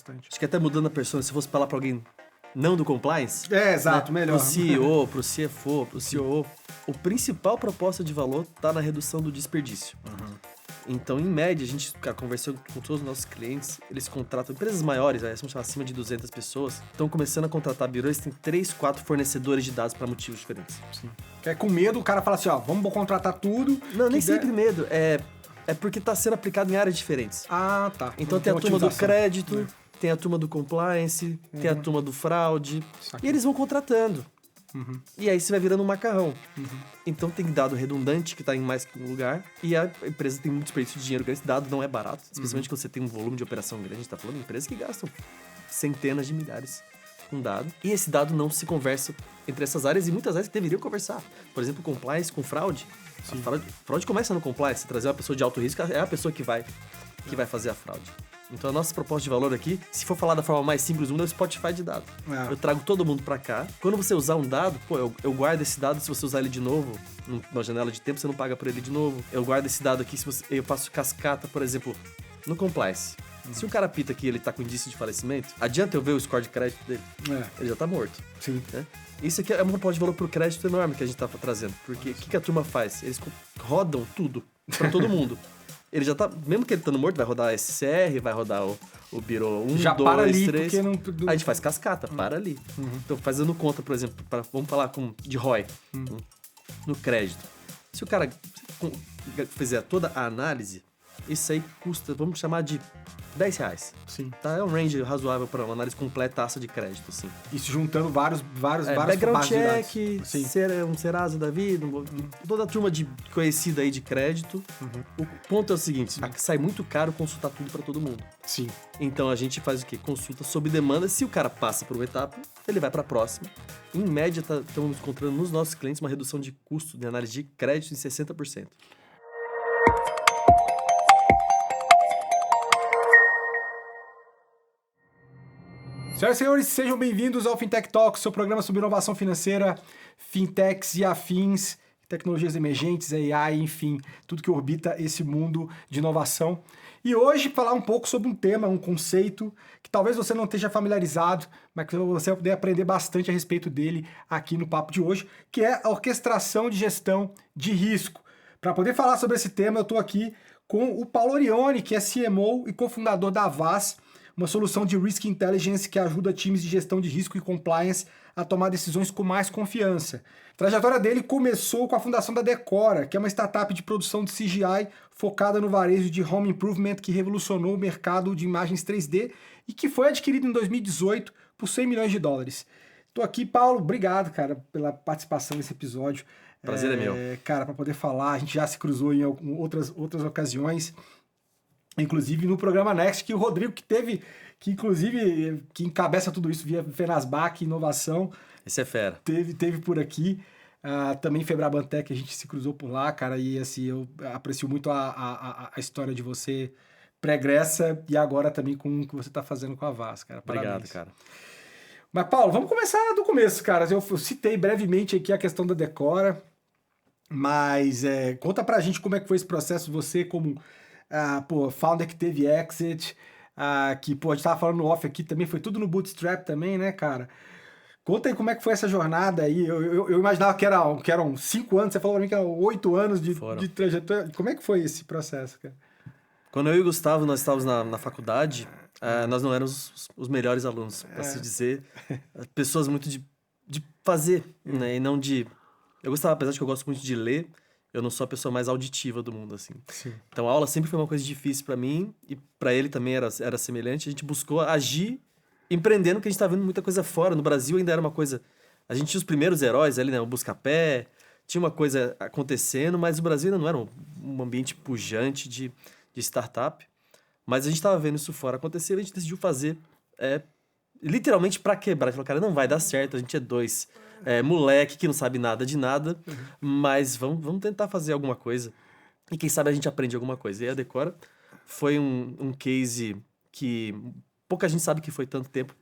bastante. Acho que até mudando a persona, se fosse falar pra alguém não do compliance... Exato, né, melhor. Pro CEO, pro CFO, pro COO, o principal proposta de valor tá na redução do desperdício. Então, em média, a gente, cara, conversou com todos os nossos clientes, eles contratam empresas maiores, vamos chamar acima de 200 pessoas, estão começando a contratar birôs, tem 3, 4 fornecedores de dados para motivos diferentes. Sim. Que é com medo, o cara fala assim, ó, vamos contratar tudo. Não, nem sempre medo, é porque tá sendo aplicado em áreas diferentes. Ah, tá. Então tem a turma do crédito, tem a turma do compliance, tem a turma do fraude, e eles vão contratando. E aí você vai virando um macarrão. Então tem dado redundante que tá em mais que um lugar, e a empresa tem muito desperdício de dinheiro grande. Esse dado não é barato, especialmente quando você tem um volume de operação grande. A gente tá falando de empresas que gastam centenas de milhares com dado, e esse dado não se conversa entre essas áreas, e muitas áreas que deveriam conversar. Por exemplo, compliance com fraude. A fraude começa no compliance. Você trazer uma pessoa de alto risco é a pessoa que vai fazer a fraude. Então a nossa proposta de valor aqui, se for falar da forma mais simples do mundo, é o Spotify de dado. Eu trago todo mundo pra cá. Quando você usar um dado, eu guardo esse dado, se você usar ele de novo, numa janela de tempo, você não paga por ele de novo. Eu guardo esse dado aqui, eu faço cascata, por exemplo, no compliance. Se um cara pita que ele tá com indício de falecimento, adianta eu ver o score de crédito dele? Ele já tá morto. Sim. Né? Isso aqui é uma proposta de valor pro crédito enorme que a gente tá trazendo. Porque o que a turma faz? Eles rodam tudo pra todo mundo. Ele já tá, mesmo que ele estando morto, vai rodar SCR, vai rodar o Bureau 1, já 2, para ali, 3. Porque não... Aí a gente faz cascata, para ali. Então, fazendo conta, por exemplo, vamos falar de ROI, no crédito. Se o cara fizer toda a análise, isso aí custa, vamos chamar de R$10. Sim. Tá? É um range razoável para uma análise completaça de crédito, assim. Isso juntando vários background check, um Serasa da vida, toda a turma conhecida aí de crédito. O ponto é o seguinte, sai muito caro consultar tudo para todo mundo. Sim. Então a gente faz o quê? Consulta sob demanda. Se o cara passa por uma etapa, ele vai para a próxima. Em média, estamos encontrando nos nossos clientes uma redução de custo de análise de crédito em 60%. Senhoras e senhores, sejam bem-vindos ao Fintech Talks, seu programa sobre inovação financeira, fintechs e afins, tecnologias emergentes, AI, enfim, tudo que orbita esse mundo de inovação. E hoje falar um pouco sobre um tema, um conceito que talvez você não esteja familiarizado, mas que você vai poder aprender bastante a respeito dele aqui no papo de hoje, que é a orquestração de gestão de risco. Para poder falar sobre esse tema, eu estou aqui com o Paulo Orione, que é CMO e cofundador da Avast, uma solução de Risk Intelligence que ajuda times de gestão de risco e compliance a tomar decisões com mais confiança. A trajetória dele começou com a fundação da Decora, que é uma startup de produção de CGI focada no varejo de home improvement que revolucionou o mercado de imagens 3D e que foi adquirido em 2018 por $100 milhões. Estou aqui, Paulo, obrigado, cara, pela participação nesse episódio. Prazer é meu. Cara, para poder falar, a gente já se cruzou em outras ocasiões. Inclusive no programa Next, que o Rodrigo que encabeça tudo isso via Fenasbac, inovação. Esse é fera. Teve por aqui. Também Febrabantec, a gente se cruzou por lá, cara, e assim, eu aprecio muito a história de você pregressa e agora também com o que você está fazendo com a Avast, cara. Parabéns. Obrigado, cara. Mas, Paulo, vamos começar do começo, cara. Eu citei brevemente aqui a questão da Decora, mas conta pra gente como é que foi esse processo, você como founder que teve exit, que, a gente tava falando no off aqui também, foi tudo no bootstrap também, né, cara? Conta aí como é que foi essa jornada aí. Eu imaginava que eram 5 anos, você falou pra mim que eram 8 anos de trajetória. Como é que foi esse processo, cara? Quando eu e o Gustavo, nós estávamos na faculdade, nós não éramos os melhores alunos, para se dizer. Pessoas muito de fazer, né, e não de... Eu gostava, apesar de que eu gosto muito de ler, eu não sou a pessoa mais auditiva do mundo, assim. Sim. Então a aula sempre foi uma coisa difícil para mim, e para ele também era semelhante. A gente buscou agir empreendendo, que a gente estava vendo muita coisa fora. No Brasil ainda era uma coisa... A gente tinha os primeiros heróis ali, né? O Buscapé, tinha uma coisa acontecendo, mas o Brasil ainda não era um ambiente pujante de startup. Mas a gente estava vendo isso fora acontecer, e a gente decidiu fazer literalmente para quebrar. A gente falou, cara, não vai dar certo, a gente é dois moleque que não sabe nada de nada, mas vamos tentar fazer alguma coisa. E quem sabe a gente aprende alguma coisa. E a Decora foi um case que pouca gente sabe que foi tanto tempo.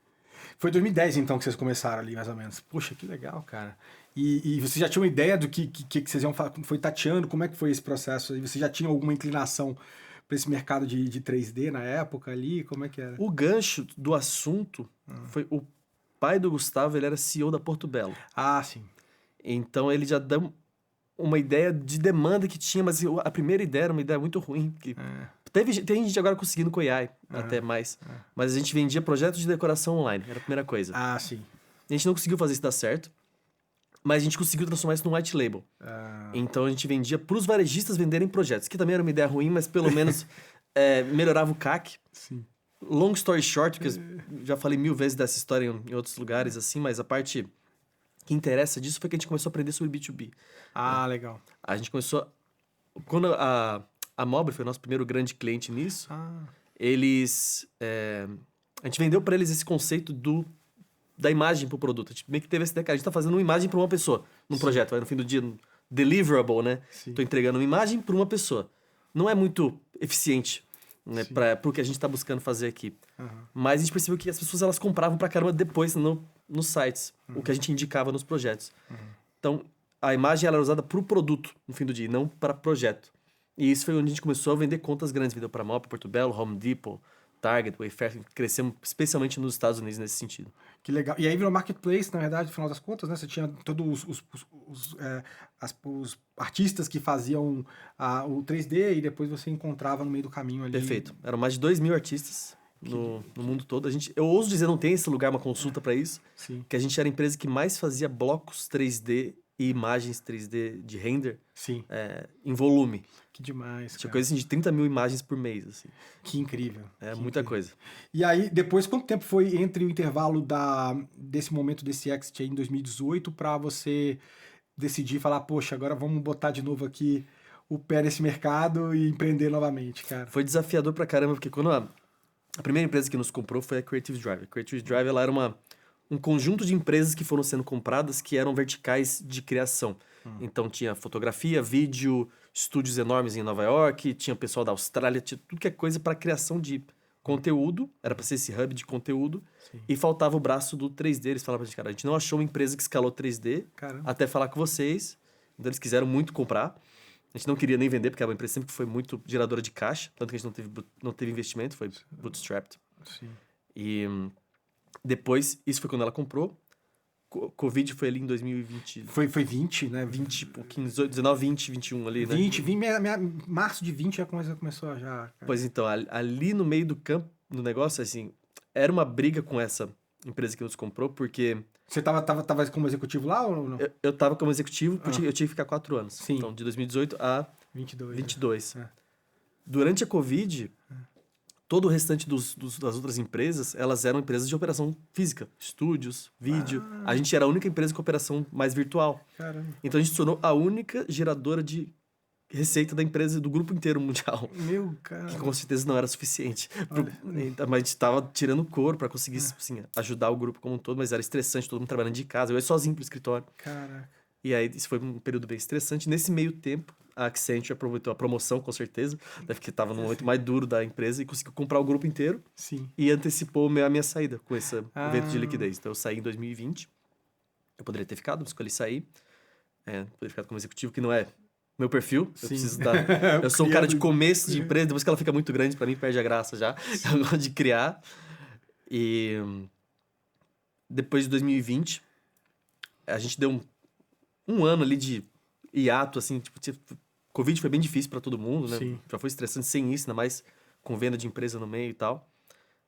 Foi 2010, então, que vocês começaram ali, mais ou menos. Poxa, que legal, cara. E você já tinha uma ideia do que vocês iam fazer? Foi tateando? Como é que foi esse processo? Você já tinha alguma inclinação esse mercado de 3D na época ali? Como é que era? O gancho do assunto foi o pai do Gustavo, ele era CEO da Porto Belo. Ah, sim. Então ele já dá uma ideia de demanda que tinha, mas a primeira ideia era uma ideia muito ruim. Que tem gente agora conseguindo com AI, até mais. Mas a gente vendia projetos de decoração online, era a primeira coisa. Ah, sim. A gente não conseguiu fazer isso dar certo, mas a gente conseguiu transformar isso num white label. Então a gente vendia para os varejistas venderem projetos, que também era uma ideia ruim, mas pelo menos melhorava o CAC. Sim. Long story short, porque já falei 1000 vezes dessa história em outros lugares, assim, mas a parte que interessa disso foi que a gente começou a aprender sobre B2B. Ah, legal. A gente começou... Quando a Mobile foi o nosso primeiro grande cliente nisso, eles... a gente vendeu para eles esse conceito da imagem pro produto. A gente meio que teve essa ideia, a gente tá fazendo uma imagem para uma pessoa num projeto. Vai no fim do dia, deliverable, né? Sim. Tô entregando uma imagem para uma pessoa. Não é muito eficiente, né, pro que a gente tá buscando fazer aqui. Mas a gente percebeu que as pessoas elas compravam pra caramba depois nos sites, o que a gente indicava nos projetos. Então, a imagem ela era usada pro produto no fim do dia, não para projeto. E isso foi onde a gente começou a vender contas grandes. Vendeu para Mob, Porto Belo, Home Depot, Target, Wayfair. Crescemos especialmente nos Estados Unidos nesse sentido. Que legal. E aí virou marketplace, na verdade, no final das contas, né? Você tinha todos os artistas que faziam o 3D e depois você encontrava no meio do caminho ali. Perfeito. Eram mais de 2.000 artistas no mundo todo. Eu ouso dizer, não tem esse lugar, uma consulta para isso, Sim. que a gente era a empresa que mais fazia blocos 3D e imagens 3D de render Sim. Em volume. Que demais, Tinha coisa assim, de 30 mil imagens por mês. Assim. Que incrível. Muita coisa. E aí, depois, quanto tempo foi entre o intervalo desse momento desse exit aí em 2018 para você decidir falar, poxa, agora vamos botar de novo aqui o pé nesse mercado e empreender novamente, cara? Foi desafiador pra caramba, porque quando a primeira empresa que nos comprou foi a Creative Drive. A Creative Drive ela era um conjunto de empresas que foram sendo compradas que eram verticais de criação. Então tinha fotografia, vídeo, estúdios enormes em Nova York, tinha pessoal da Austrália, tinha tudo que é coisa para criação de conteúdo, era para ser esse hub de conteúdo, e faltava o braço do 3D. Eles falavam pra gente, cara, a gente não achou uma empresa que escalou 3D, até falar com vocês, então eles quiseram muito comprar. A gente não queria nem vender, porque era uma empresa sempre que foi muito geradora de caixa, tanto que a gente não teve investimento, foi bootstrapped. Sim. E depois, isso foi quando ela comprou. Covid foi ali em 2020. Foi 20, né? 20 e pouquinho, 19, 20, 21 ali, né? 20, março de 20 já começou já. Cara. Pois então, ali no meio do campo, no negócio, assim, era uma briga com essa empresa que nos comprou, porque... Você tava como executivo lá ou não? Eu tava como executivo, porque eu tive que ficar 4 anos. Sim. Então, de 2018 a 22. Né? Durante a Covid... Todo o restante das outras empresas, elas eram empresas de operação física. Estúdios, vídeo. A gente era a única empresa com operação mais virtual. Caramba. Então a gente se tornou a única geradora de receita da empresa, do grupo inteiro mundial. Meu, cara. Que com certeza não era suficiente. Mas a gente estava tirando couro para conseguir assim, ajudar o grupo como um todo, mas era estressante, todo mundo trabalhando de casa. Eu ia sozinho pro escritório. Caraca. E aí isso foi um período bem estressante. Nesse meio tempo, a Accenture aproveitou a promoção, com certeza, porque estava no momento mais duro da empresa e conseguiu comprar o grupo inteiro. Sim. E antecipou a minha saída com esse evento de liquidez. Então eu saí em 2020. Eu poderia ter ficado, escolhi sair. Poderia ter ficado como executivo, que não é meu perfil. Eu preciso eu sou um cara de começo de empresa, depois que ela fica muito grande, para mim perde a graça já. Eu gosto de criar. E depois de 2020, a gente deu um ano ali de hiato, assim, tipo, Covid foi bem difícil para todo mundo, né? Sim. Já foi estressante sem isso, ainda mais com venda de empresa no meio e tal.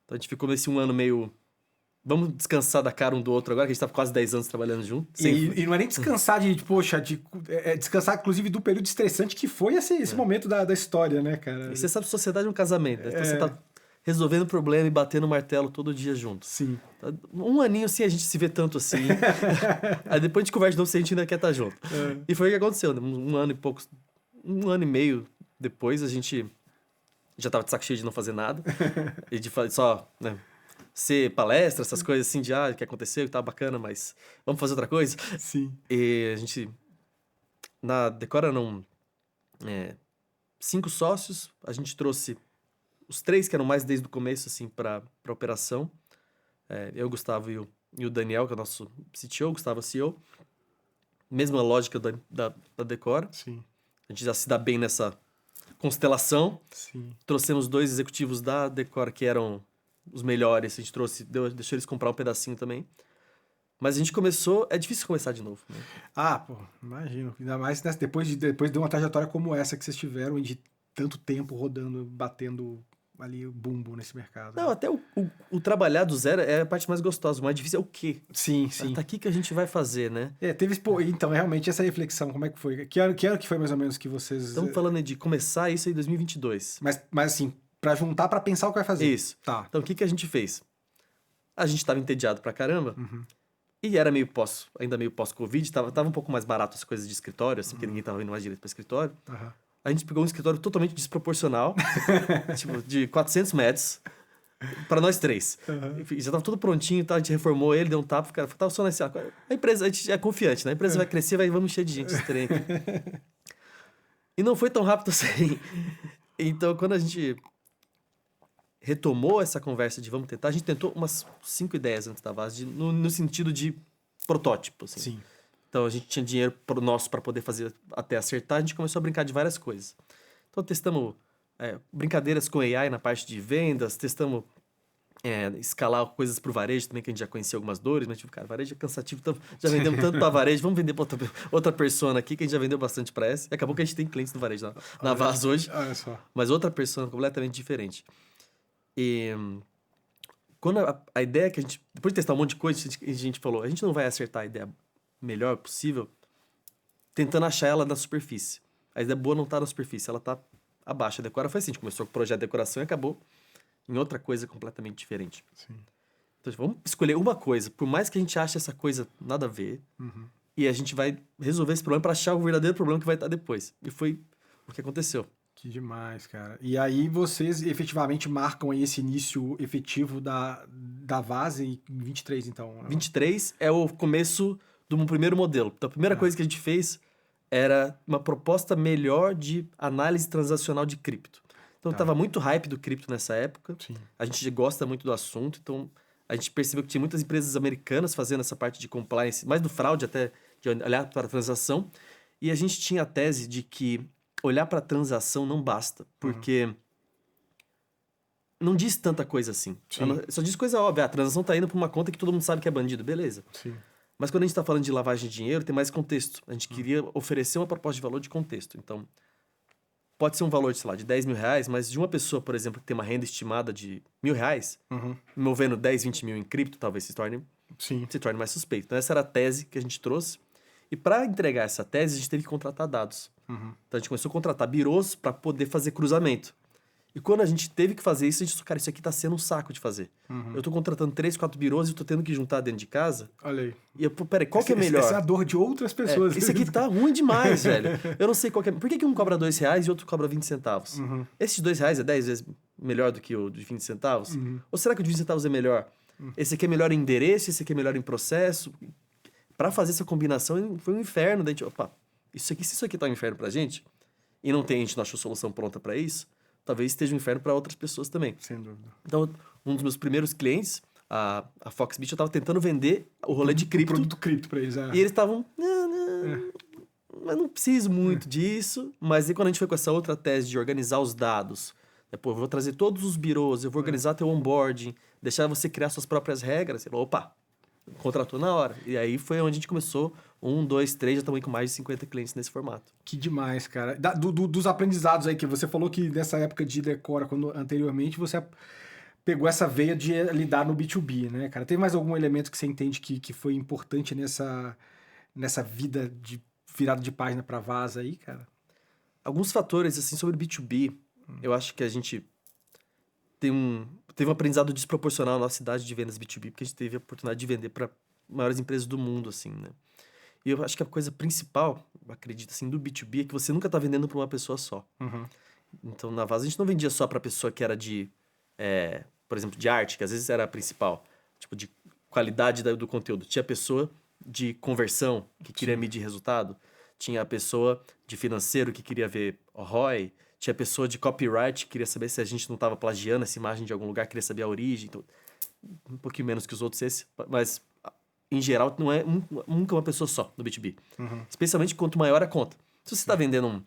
Então a gente ficou nesse um ano meio... Vamos descansar da cara um do outro agora, que a gente tá quase 10 anos trabalhando junto. E não é nem descansar descansar, inclusive, do período estressante que foi esse momento da história, né, cara? E você sabe, sociedade é um casamento, né? Então você tá resolvendo problema e batendo martelo todo dia junto. Sim. Um aninho assim, a gente se vê tanto assim. Aí depois a gente conversa de novo se a gente ainda quer estar junto. E foi o que aconteceu, né? Um ano e meio depois, a gente já tava de saco cheio de não fazer nada. E de só, né, ser palestra, essas coisas assim, de o que aconteceu, que tava bacana, mas vamos fazer outra coisa? Sim. E a gente... Na Decora eram 5 sócios, a gente trouxe os 3 que eram mais desde o começo, assim, para a operação. Eu, o Gustavo e o Daniel, que é o nosso CTO, o Gustavo é o CEO. Mesma lógica da Decora. Sim. A gente já se dá bem nessa constelação. Sim. Trouxemos 2 executivos da Decora que eram os melhores. A gente deixou eles comprar um pedacinho também. Mas a gente começou... É difícil começar de novo, né? Pô, imagino. Ainda mais depois de uma trajetória como essa que vocês tiveram, de tanto tempo rodando, batendo ali o bumbo nesse mercado. Não, até o trabalhar do zero é a parte mais gostosa. O mais difícil é o quê? Sim. Tá aqui que a gente vai fazer, né? Então, realmente, essa reflexão, como é que foi? Que ano que foi mais ou menos que vocês... Estamos falando de começar isso em 2022. Mas assim, pra juntar, pra pensar o que vai fazer. Isso. Tá. Então, o que a gente fez? A gente tava entediado pra caramba. E era ainda meio pós-Covid. Tava um pouco mais barato as coisas de escritório, assim, porque ninguém tava indo mais direito pra escritório. A gente pegou um escritório totalmente desproporcional, tipo, de 400 metros, para nós 3. Enfim, já tava tudo prontinho, tá? A gente reformou ele, deu um tapa, cara, tava só nesse... A empresa, a gente é confiante, né? A empresa vai crescer, vamos encher de gente esse trem aqui. E não foi tão rápido assim. Então, quando a gente retomou essa conversa de vamos tentar, a gente tentou umas 5 ideias antes da Vaz, no sentido de protótipo, assim. Sim. Então, a gente tinha dinheiro nosso para poder fazer até acertar, a gente começou a brincar de várias coisas. Então, testamos brincadeiras com AI na parte de vendas, testamos escalar coisas para o varejo também, que a gente já conhecia algumas dores, mas tipo, cara, varejo é cansativo, então já vendemos tanto para varejo, vamos vender para outra persona aqui, que a gente já vendeu bastante para essa. E acabou que a gente tem clientes no varejo na Vaz hoje, só. mas outra persona completamente diferente. E quando a ideia que a gente, depois de testar um monte de coisa, a gente falou, a gente não vai acertar a ideia melhor possível tentando achar ela na superfície. A ideia boa não tá na superfície, ela tá abaixo. A Decora foi assim, a gente começou com o projeto de decoração e acabou em outra coisa completamente diferente. Sim. Então, vamos escolher uma coisa, por mais que a gente ache essa coisa nada a ver, e a gente vai resolver esse problema para achar o verdadeiro problema que vai estar depois. E foi o que aconteceu. Que demais, cara. E aí vocês efetivamente marcam aí esse início efetivo da Vaz em 23, então. Né? 23 é o começo do primeiro modelo. Então, a primeira coisa que a gente fez era uma proposta melhor de análise transacional de cripto. Então, estava muito hype do cripto nessa época. Sim. A gente gosta muito do assunto. Então, a gente percebeu que tinha muitas empresas americanas fazendo essa parte de compliance, mais do fraude até, de olhar para a transação. E a gente tinha a tese de que olhar para a transação não basta, porque não diz tanta coisa assim. Só diz coisa óbvia. A transação está indo para uma conta que todo mundo sabe que é bandido. Beleza. Sim. Mas quando a gente está falando de lavagem de dinheiro, tem mais contexto. A gente queria oferecer uma proposta de valor de contexto. Então, pode ser um valor, sei lá, de 10 mil reais, mas de uma pessoa, por exemplo, que tem uma renda estimada de R$1.000, movendo 10, 20 mil em cripto, talvez se torne mais suspeito. Então, essa era a tese que a gente trouxe. E para entregar essa tese, a gente teve que contratar dados. Então, a gente começou a contratar birôs para poder fazer cruzamento. E quando a gente teve que fazer isso, a gente disse, cara, isso aqui tá sendo um saco de fazer. Eu tô contratando 3, 4 birôs e eu tô tendo que juntar dentro de casa. Olha aí. E eu, peraí, qual que é melhor? Essa é a dor de outras pessoas. Isso aqui tá ruim demais, velho. Eu não sei qual que é. Por que um cobra R$2 e outro cobra 20 centavos? Esse de R$2 é 10 vezes melhor do que o de 20 centavos? Ou será que o de 20 centavos é melhor? Esse aqui é melhor em endereço, esse aqui é melhor em processo. Para fazer essa combinação foi um inferno. Daí, opa, se isso aqui tá um inferno pra gente, e a gente não achou solução pronta para isso, talvez esteja um inferno para outras pessoas também. Sem dúvida. Então, um dos meus primeiros clientes, a Foxbit, eu estava tentando vender o rolê de cripto. O produto cripto para eles. E eles estavam, mas não preciso muito disso. Mas aí quando a gente foi com essa outra tese de organizar os dados, eu vou trazer todos os birôs, eu vou organizar teu onboarding, deixar você criar suas próprias regras. Ele falou, opa, contratou na hora. E aí foi onde a gente começou, 1, 2, 3, já estamos com mais de 50 clientes nesse formato. Que demais, cara. Dos aprendizados aí, que você falou que nessa época de Decora, quando anteriormente, você pegou essa veia de lidar no B2B, né, cara? Tem mais algum elemento que você entende que foi importante nessa vida de virada de página para Vaz aí, cara? Alguns fatores, assim, sobre B2B, eu acho que a gente teve um aprendizado desproporcional na nossa cidade de vendas B2B, porque a gente teve a oportunidade de vender para maiores empresas do mundo, assim, né? E eu acho que a coisa principal, eu acredito, assim, do B2B é que você nunca tá vendendo para uma pessoa só. Então, na Vaz, a gente não vendia só para pessoa que era de, por exemplo, de arte, que às vezes era a principal, tipo, de qualidade do conteúdo. Tinha a pessoa de conversão, que queria medir resultado. Tinha a pessoa de financeiro, que queria ver ROI. Tinha a pessoa de copyright, que queria saber se a gente não estava plagiando essa imagem de algum lugar, queria saber a origem. Então, um pouquinho menos que os outros, mas em geral não é nunca uma pessoa só no B2B. Especialmente quanto maior a conta. Se você está vendendo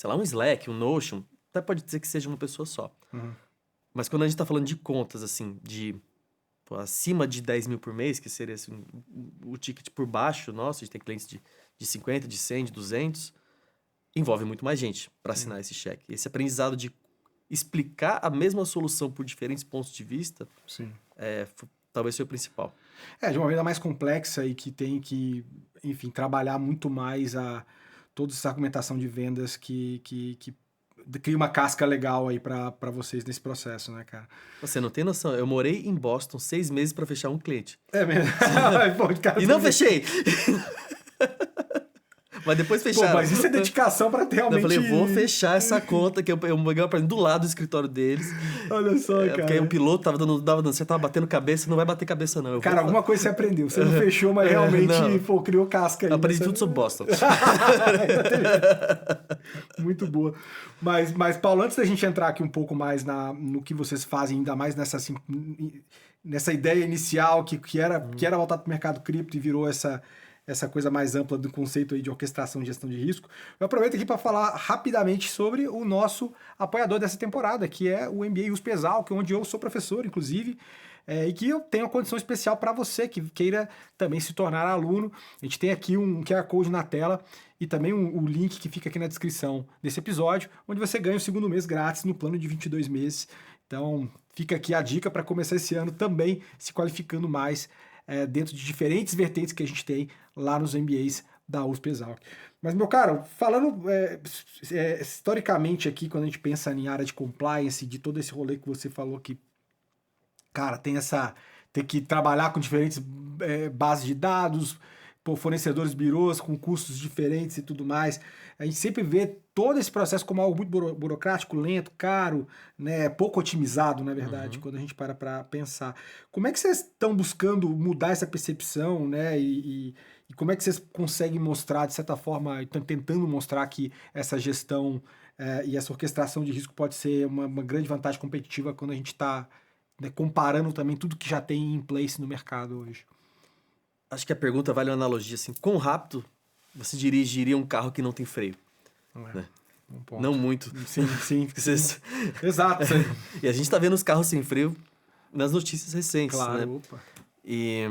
sei lá, um Slack, um Notion, até pode dizer que seja uma pessoa só. Mas quando a gente tá falando de contas, assim, de acima de 10 mil por mês, que seria assim, o ticket por baixo nosso, a gente tem clientes de 50, de 100, de 200, envolve muito mais gente para assinar esse cheque. Esse aprendizado de explicar a mesma solução por diferentes pontos de vista, talvez seja o principal. De uma maneira mais complexa e que tem que, enfim, trabalhar muito mais toda essa argumentação de vendas que cria uma casca legal aí para vocês nesse processo, né, cara? Você não tem noção. Eu morei em Boston 6 meses para fechar um cliente. É mesmo? Pô, cara, e não fechei! Mas depois fecharam. Pô, mas isso é dedicação para ter realmente... Eu falei, vou fechar essa conta, que eu peguei uma aparelho do lado do escritório deles. Olha só, cara. Porque aí o piloto tava dando, você tava batendo cabeça, não vai bater cabeça não. Cara, alguma coisa você aprendeu. Você não fechou, mas realmente, criou casca aí. Aprendi tudo sobre Boston. Muito boa. Mas, Paulo, antes da gente entrar aqui um pouco mais no que vocês fazem, ainda mais nessa ideia inicial que era voltado para o mercado cripto e virou essa coisa mais ampla do conceito aí de orquestração e gestão de risco, eu aproveito aqui para falar rapidamente sobre o nosso apoiador dessa temporada, que é o MBA USP Exalc, onde eu sou professor, inclusive, e que eu tenho uma condição especial para você que queira também se tornar aluno. A gente tem aqui um QR Code na tela e também o link que fica aqui na descrição desse episódio, onde você ganha o segundo mês grátis no plano de 22 meses. Então, fica aqui a dica para começar esse ano também se qualificando mais dentro de diferentes vertentes que a gente tem lá nos MBAs da USP Exalc. Mas, meu caro, falando historicamente aqui, quando a gente pensa em área de compliance, de todo esse rolê que você falou que, cara, tem que trabalhar com diferentes bases de dados, fornecedores birôs com custos diferentes e tudo mais. A gente sempre vê todo esse processo como algo muito burocrático, lento, caro, né, pouco otimizado, na verdade, quando a gente para pensar. Como é que vocês estão buscando mudar essa percepção, né, e como é que vocês conseguem mostrar, de certa forma, estão tentando mostrar que essa gestão e essa orquestração de risco pode ser uma grande vantagem competitiva quando a gente está, né, comparando também tudo que já tem em place no mercado hoje? Acho que a pergunta vale uma analogia, assim, quão rápido você dirigiria um carro que não tem freio? Né? Não muito. Sim. Exato. E a gente tá vendo os carros sem freio nas notícias recentes, claro, né? Opa. E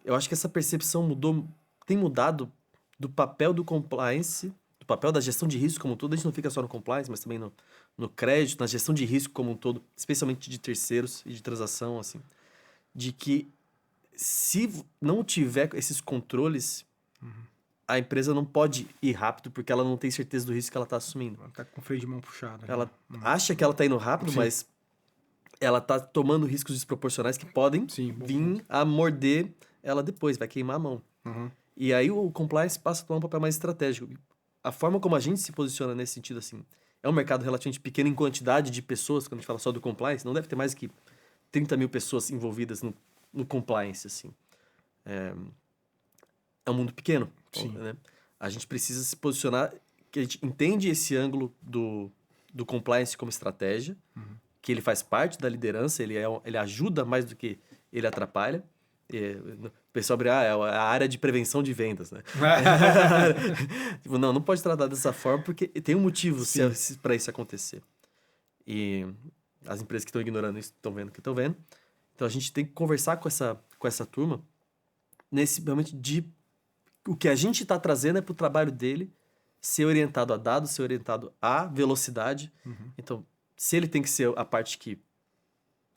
eu acho que essa percepção tem mudado do papel do compliance, do papel da gestão de risco como um todo. A gente não fica só no compliance, mas também no crédito, na gestão de risco como um todo, especialmente de terceiros e de transação, assim, de que se não tiver esses controles, a empresa não pode ir rápido porque ela não tem certeza do risco que ela está assumindo. Ela está com o freio de mão puxado. Ela acha que ela está indo rápido, mas ela está tomando riscos desproporcionais que podem vir a morder ela depois, vai queimar a mão. E aí o compliance passa a tomar um papel mais estratégico. A forma como a gente se posiciona nesse sentido, assim, é um mercado relativamente pequeno em quantidade de pessoas, quando a gente fala só do compliance, não deve ter mais que 30 mil pessoas envolvidas no compliance, assim. É um mundo pequeno, né? A gente precisa se posicionar, que a gente entende esse ângulo do compliance como estratégia, que ele faz parte da liderança, ele ajuda mais do que ele atrapalha. O pessoal abre, é a área de prevenção de vendas, né? Tipo, não pode tratar dessa forma, porque tem um motivo para isso acontecer. E as empresas que estão ignorando isso estão vendo o que estão vendo. Então a gente tem que conversar com essa turma nesse realmente o que a gente está trazendo é para o trabalho dele ser orientado a dados, ser orientado a velocidade. Então, se ele tem que ser a parte que,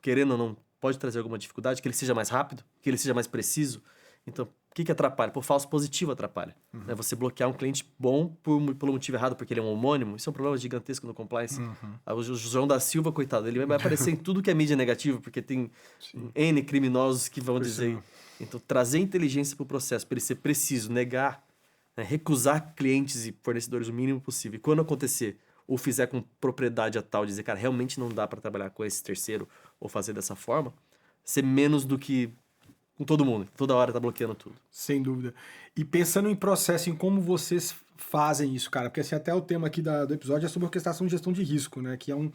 querendo ou não, pode trazer alguma dificuldade, que ele seja mais rápido, que ele seja mais preciso. Então, o que atrapalha? Falso positivo atrapalha. Né? Você bloquear um cliente bom pelo motivo errado, porque ele é um homônimo, isso é um problema gigantesco no compliance. O João da Silva, coitado, ele vai aparecer em tudo que é mídia negativa, porque tem N criminosos que vão dizer. Então, trazer inteligência para o processo, para ele ser preciso, negar, né? Recusar clientes e fornecedores o mínimo possível. E quando acontecer, ou fizer com propriedade a tal, dizer, cara, realmente não dá para trabalhar com esse terceiro ou fazer dessa forma, ser menos do que com todo mundo. Toda hora tá bloqueando tudo. Sem dúvida. E pensando em processo, em como vocês fazem isso, cara, porque assim, até o tema aqui do episódio é sobre orquestração de gestão de risco, né, que é um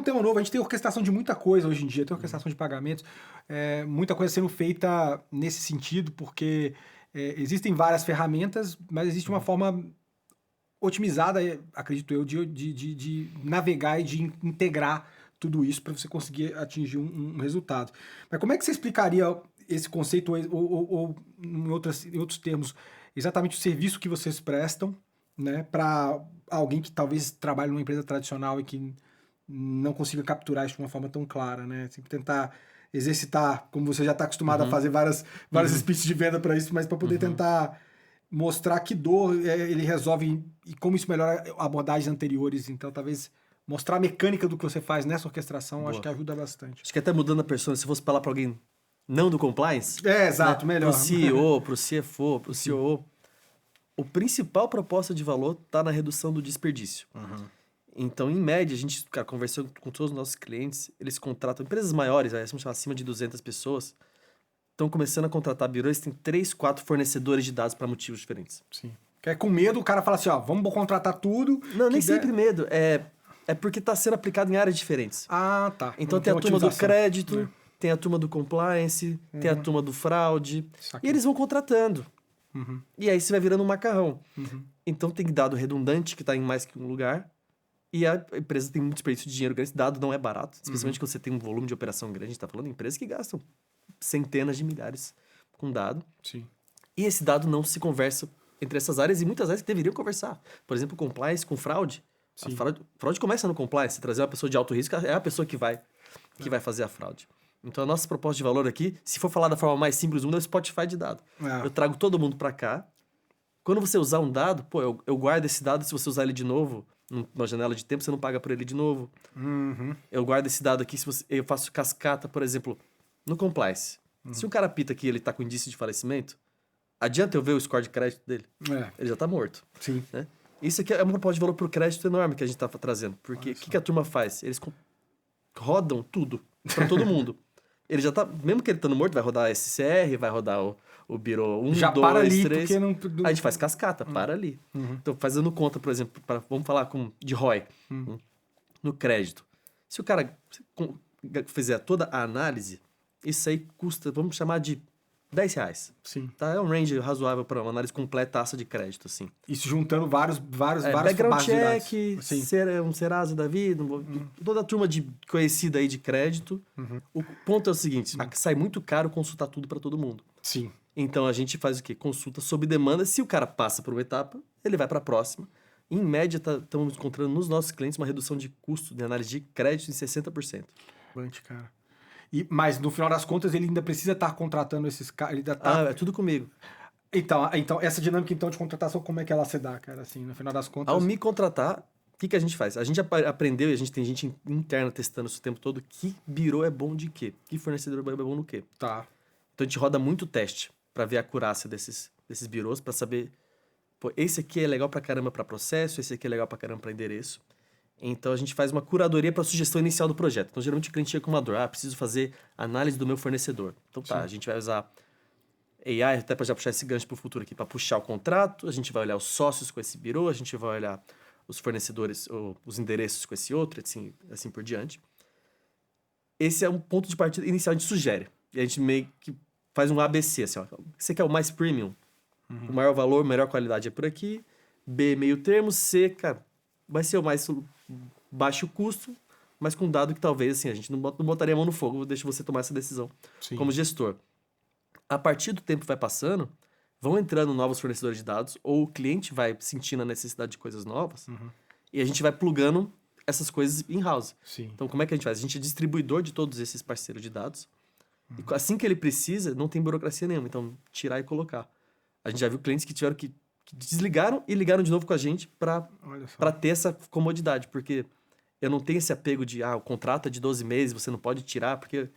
tema novo. A gente tem orquestração de muita coisa hoje em dia, tem orquestração de pagamentos, muita coisa sendo feita nesse sentido, porque existem várias ferramentas, mas existe uma forma otimizada, acredito eu, de navegar e de integrar tudo isso para você conseguir atingir um resultado. Mas como é que você explicaria esse conceito, ou em outros termos, exatamente o serviço que vocês prestam, né, para alguém que talvez trabalhe numa empresa tradicional e que não consiga capturar isso de uma forma tão clara, né? Sempre tentar exercitar, como você já está acostumado a fazer várias speeches de venda para isso, mas para poder tentar mostrar que dor ele resolve e como isso melhora abordagens anteriores. Então, talvez mostrar a mecânica do que você faz nessa orquestração, acho que ajuda bastante. Acho que até mudando a persona, se fosse falar para alguém não do compliance... Exato, melhor. Pro CEO, pro CFO, pro COO, o principal proposta de valor está na redução do desperdício. Então, em média, a gente, cara, conversando com todos os nossos clientes, eles contratam empresas maiores, vamos chamar acima de 200 pessoas, estão começando a contratar birôs, tem 3, 4 fornecedores de dados para motivos diferentes. Sim. Que é com medo, o cara fala assim, ó, vamos contratar tudo. Não, nem sempre medo. É porque está sendo aplicado em áreas diferentes. Ah, tá. Então tem a turma do crédito, tem a turma do compliance, tem a turma do fraude. E eles vão contratando. E aí você vai virando um macarrão. Então tem dado redundante que está em mais que um lugar. E a empresa tem muito desperdício de dinheiro grande. Esse dado não é barato. Especialmente quando você tem um volume de operação grande. A gente está falando de empresas que gastam centenas de milhares com dado. Sim. E esse dado não se conversa entre essas áreas e muitas áreas que deveriam conversar. Por exemplo, compliance com fraude. A fraude começa no compliance. Você trazer uma pessoa de alto risco é a pessoa que vai fazer a fraude. Então, a nossa proposta de valor aqui, se for falar da forma mais simples do mundo, é o Spotify de dado. Eu trago todo mundo para cá. Quando você usar um dado, eu guardo esse dado. Se você usar ele de novo, numa janela de tempo, você não paga por ele de novo. Eu guardo esse dado aqui. Eu faço cascata, por exemplo, no compliance. Se um cara pita que ele está com indício de falecimento, adianta eu ver o score de crédito dele? Ele já está morto. Sim. Né? Isso aqui é uma proposta de valor por crédito enorme que a gente está trazendo. Porque o que a turma faz? Eles rodam tudo para todo mundo. Ele já tá, mesmo que ele estando morto, vai rodar a SCR, vai rodar o Biro 1, já 2, para ali, 3. Porque não... A gente faz cascata, para ali. Então, fazendo conta, por exemplo, vamos falar de ROI, no crédito. Se o cara fizer toda a análise, isso aí custa, vamos chamar de R$10. Sim. Tá? É um range razoável para uma análise completaça de crédito, assim. Isso juntando vários background check, um Serasa da vida, toda a turma conhecida aí de crédito. O ponto é o seguinte, sai muito caro consultar tudo para todo mundo. Sim. Então, a gente faz o quê? Consulta sob demanda. Se o cara passa por uma etapa, ele vai para a próxima. Em média, estamos encontrando nos nossos clientes uma redução de custo de análise de crédito em 60%. Bastante, cara. Mas, no final das contas, ele ainda precisa estar contratando esses caras. É tudo comigo. Então, essa dinâmica de contratação, como é que ela se dá, cara? Assim, no final das contas... Ao me contratar, o que a gente faz? A gente aprendeu, e a gente tem gente interna testando isso o tempo todo, que birô é bom de quê? Que fornecedor é bom no quê? Tá. Então, a gente roda muito teste para ver a acurácia desses birôs, para saber... esse aqui é legal pra caramba para processo, esse aqui é legal pra caramba para endereço. Então, a gente faz uma curadoria para a sugestão inicial do projeto. Então, geralmente, o cliente chega com uma dor. Preciso fazer análise do meu fornecedor. Então, a gente vai usar AI, até para já puxar esse gancho para o futuro aqui, para puxar o contrato. A gente vai olhar os sócios com esse birô, a gente vai olhar os fornecedores, ou os endereços com esse outro, assim por diante. Esse é um ponto de partida inicial, a gente sugere. E a gente meio que faz um ABC, assim, ó. Você quer o mais premium? O maior valor, melhor qualidade é por aqui. B, meio termo. C, cara, vai ser o mais baixo custo, mas com dado que talvez, assim, a gente não botaria a mão no fogo, deixa você tomar essa decisão como gestor. A partir do tempo que vai passando, vão entrando novos fornecedores de dados, ou o cliente vai sentindo a necessidade de coisas novas, e a gente vai plugando essas coisas in-house. Então, como é que a gente faz? A gente é distribuidor de todos esses parceiros de dados, e assim que ele precisa, não tem burocracia nenhuma, então tirar e colocar. A gente já viu clientes que tiveram que desligaram e ligaram de novo com a gente para ter essa comodidade, porque eu não tenho esse apego de, o contrato é de 12 meses, você não pode tirar, porque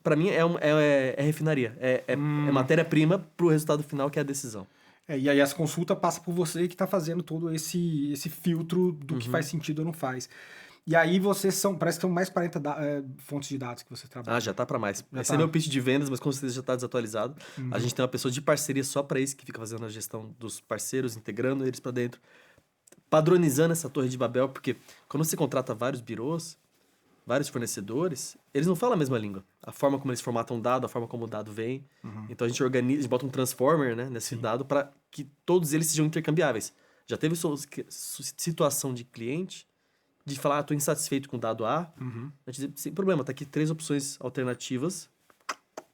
para mim é refinaria, é matéria-prima para o resultado final, que é a decisão. E aí essa consulta passa por você que está fazendo todo esse filtro do que faz sentido ou não faz. E aí vocês parece que são mais 40 fontes de dados que você trabalha. Já tá para mais. Esse é meu pitch de vendas, mas com certeza já está desatualizado. A gente tem uma pessoa de parceria só para isso, que fica fazendo a gestão dos parceiros, integrando eles para dentro, padronizando essa torre de Babel, porque quando você contrata vários birôs, vários fornecedores, eles não falam a mesma língua. A forma como eles formatam o dado, a forma como o dado vem. Então a gente bota um transformer, né, nesse dado para que todos eles sejam intercambiáveis. Já teve situação de cliente de falar, tô insatisfeito com o dado A. A gente diz, sem problema, tá aqui 3 opções alternativas.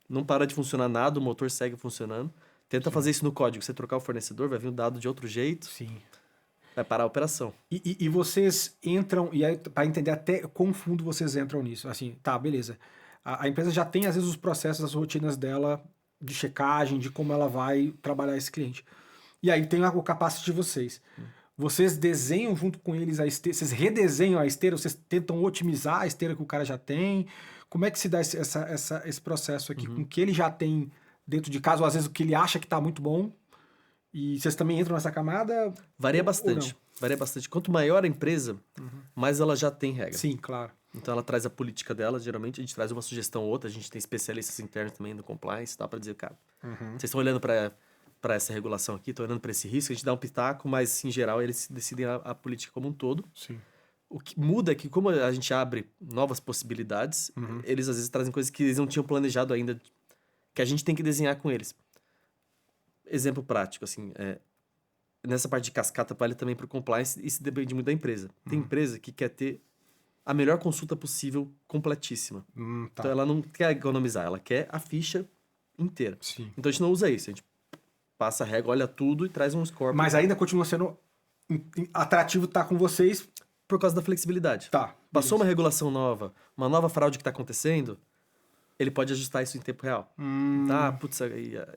Não para de funcionar nada, o motor segue funcionando. Tenta fazer isso no código. Você trocar o fornecedor, vai vir o dado de outro jeito. Sim. Vai parar a operação. E vocês entram, e aí, para entender até quão fundo vocês entram nisso, assim, tá, beleza. A empresa já tem, às vezes, os processos, as rotinas dela de checagem, de como ela vai trabalhar esse cliente. E aí tem o capacity de vocês. Vocês desenham junto com eles a esteira, vocês redesenham a esteira, vocês tentam otimizar a esteira que o cara já tem. Como é que se dá esse processo aqui? Com o que ele já tem dentro de casa, ou às vezes o que ele acha que está muito bom? E vocês também entram nessa camada? Varia bastante. Varia bastante. Quanto maior a empresa, mais ela já tem regra. Sim, claro. Então ela traz a política dela, geralmente a gente traz uma sugestão ou outra, a gente tem especialistas internos também no compliance, dá para dizer, cara, vocês estão olhando para essa regulação aqui, estão olhando para esse risco, a gente dá um pitaco, mas em geral eles decidem a política como um todo. Sim. O que muda é que como a gente abre novas possibilidades, eles às vezes trazem coisas que eles não tinham planejado ainda, que a gente tem que desenhar com eles. Exemplo prático, assim, nessa parte de cascata vale também para o compliance, isso depende muito da empresa. Tem empresa que quer ter a melhor consulta possível, completíssima. Tá. Então ela não quer economizar, ela quer a ficha inteira. Sim. Então a gente não usa isso, a gente passa a régua, olha tudo e traz um score. Mas ainda continua sendo atrativo estar com vocês. Por causa da flexibilidade. Tá. Passou uma regulação nova, uma nova fraude que está acontecendo, ele pode ajustar isso em tempo real. Tá, putz,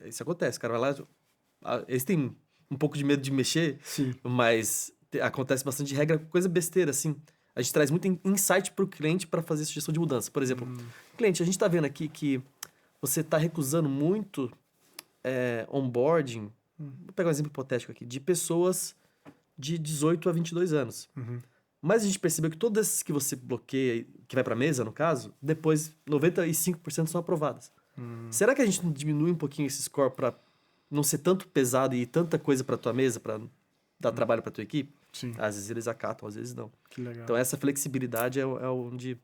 isso acontece, cara, vai lá, eles têm um pouco de medo de mexer, Sim. mas acontece bastante regra, coisa besteira, assim. A gente traz muito insight para o cliente para fazer sugestão de mudança. Por exemplo, cliente, a gente está vendo aqui que você está recusando muito onboarding, vou pegar um exemplo hipotético aqui, de pessoas de 18 a 22 anos. Mas a gente percebeu que todos esses que você bloqueia, que vai para a mesa, no caso, depois 95% são aprovadas. Será que a gente não diminui um pouquinho esse score para não ser tanto pesado e tanta coisa para tua mesa, para dar trabalho para tua equipe? Sim. Às vezes eles acatam, às vezes não. Que legal. Então essa flexibilidade é onde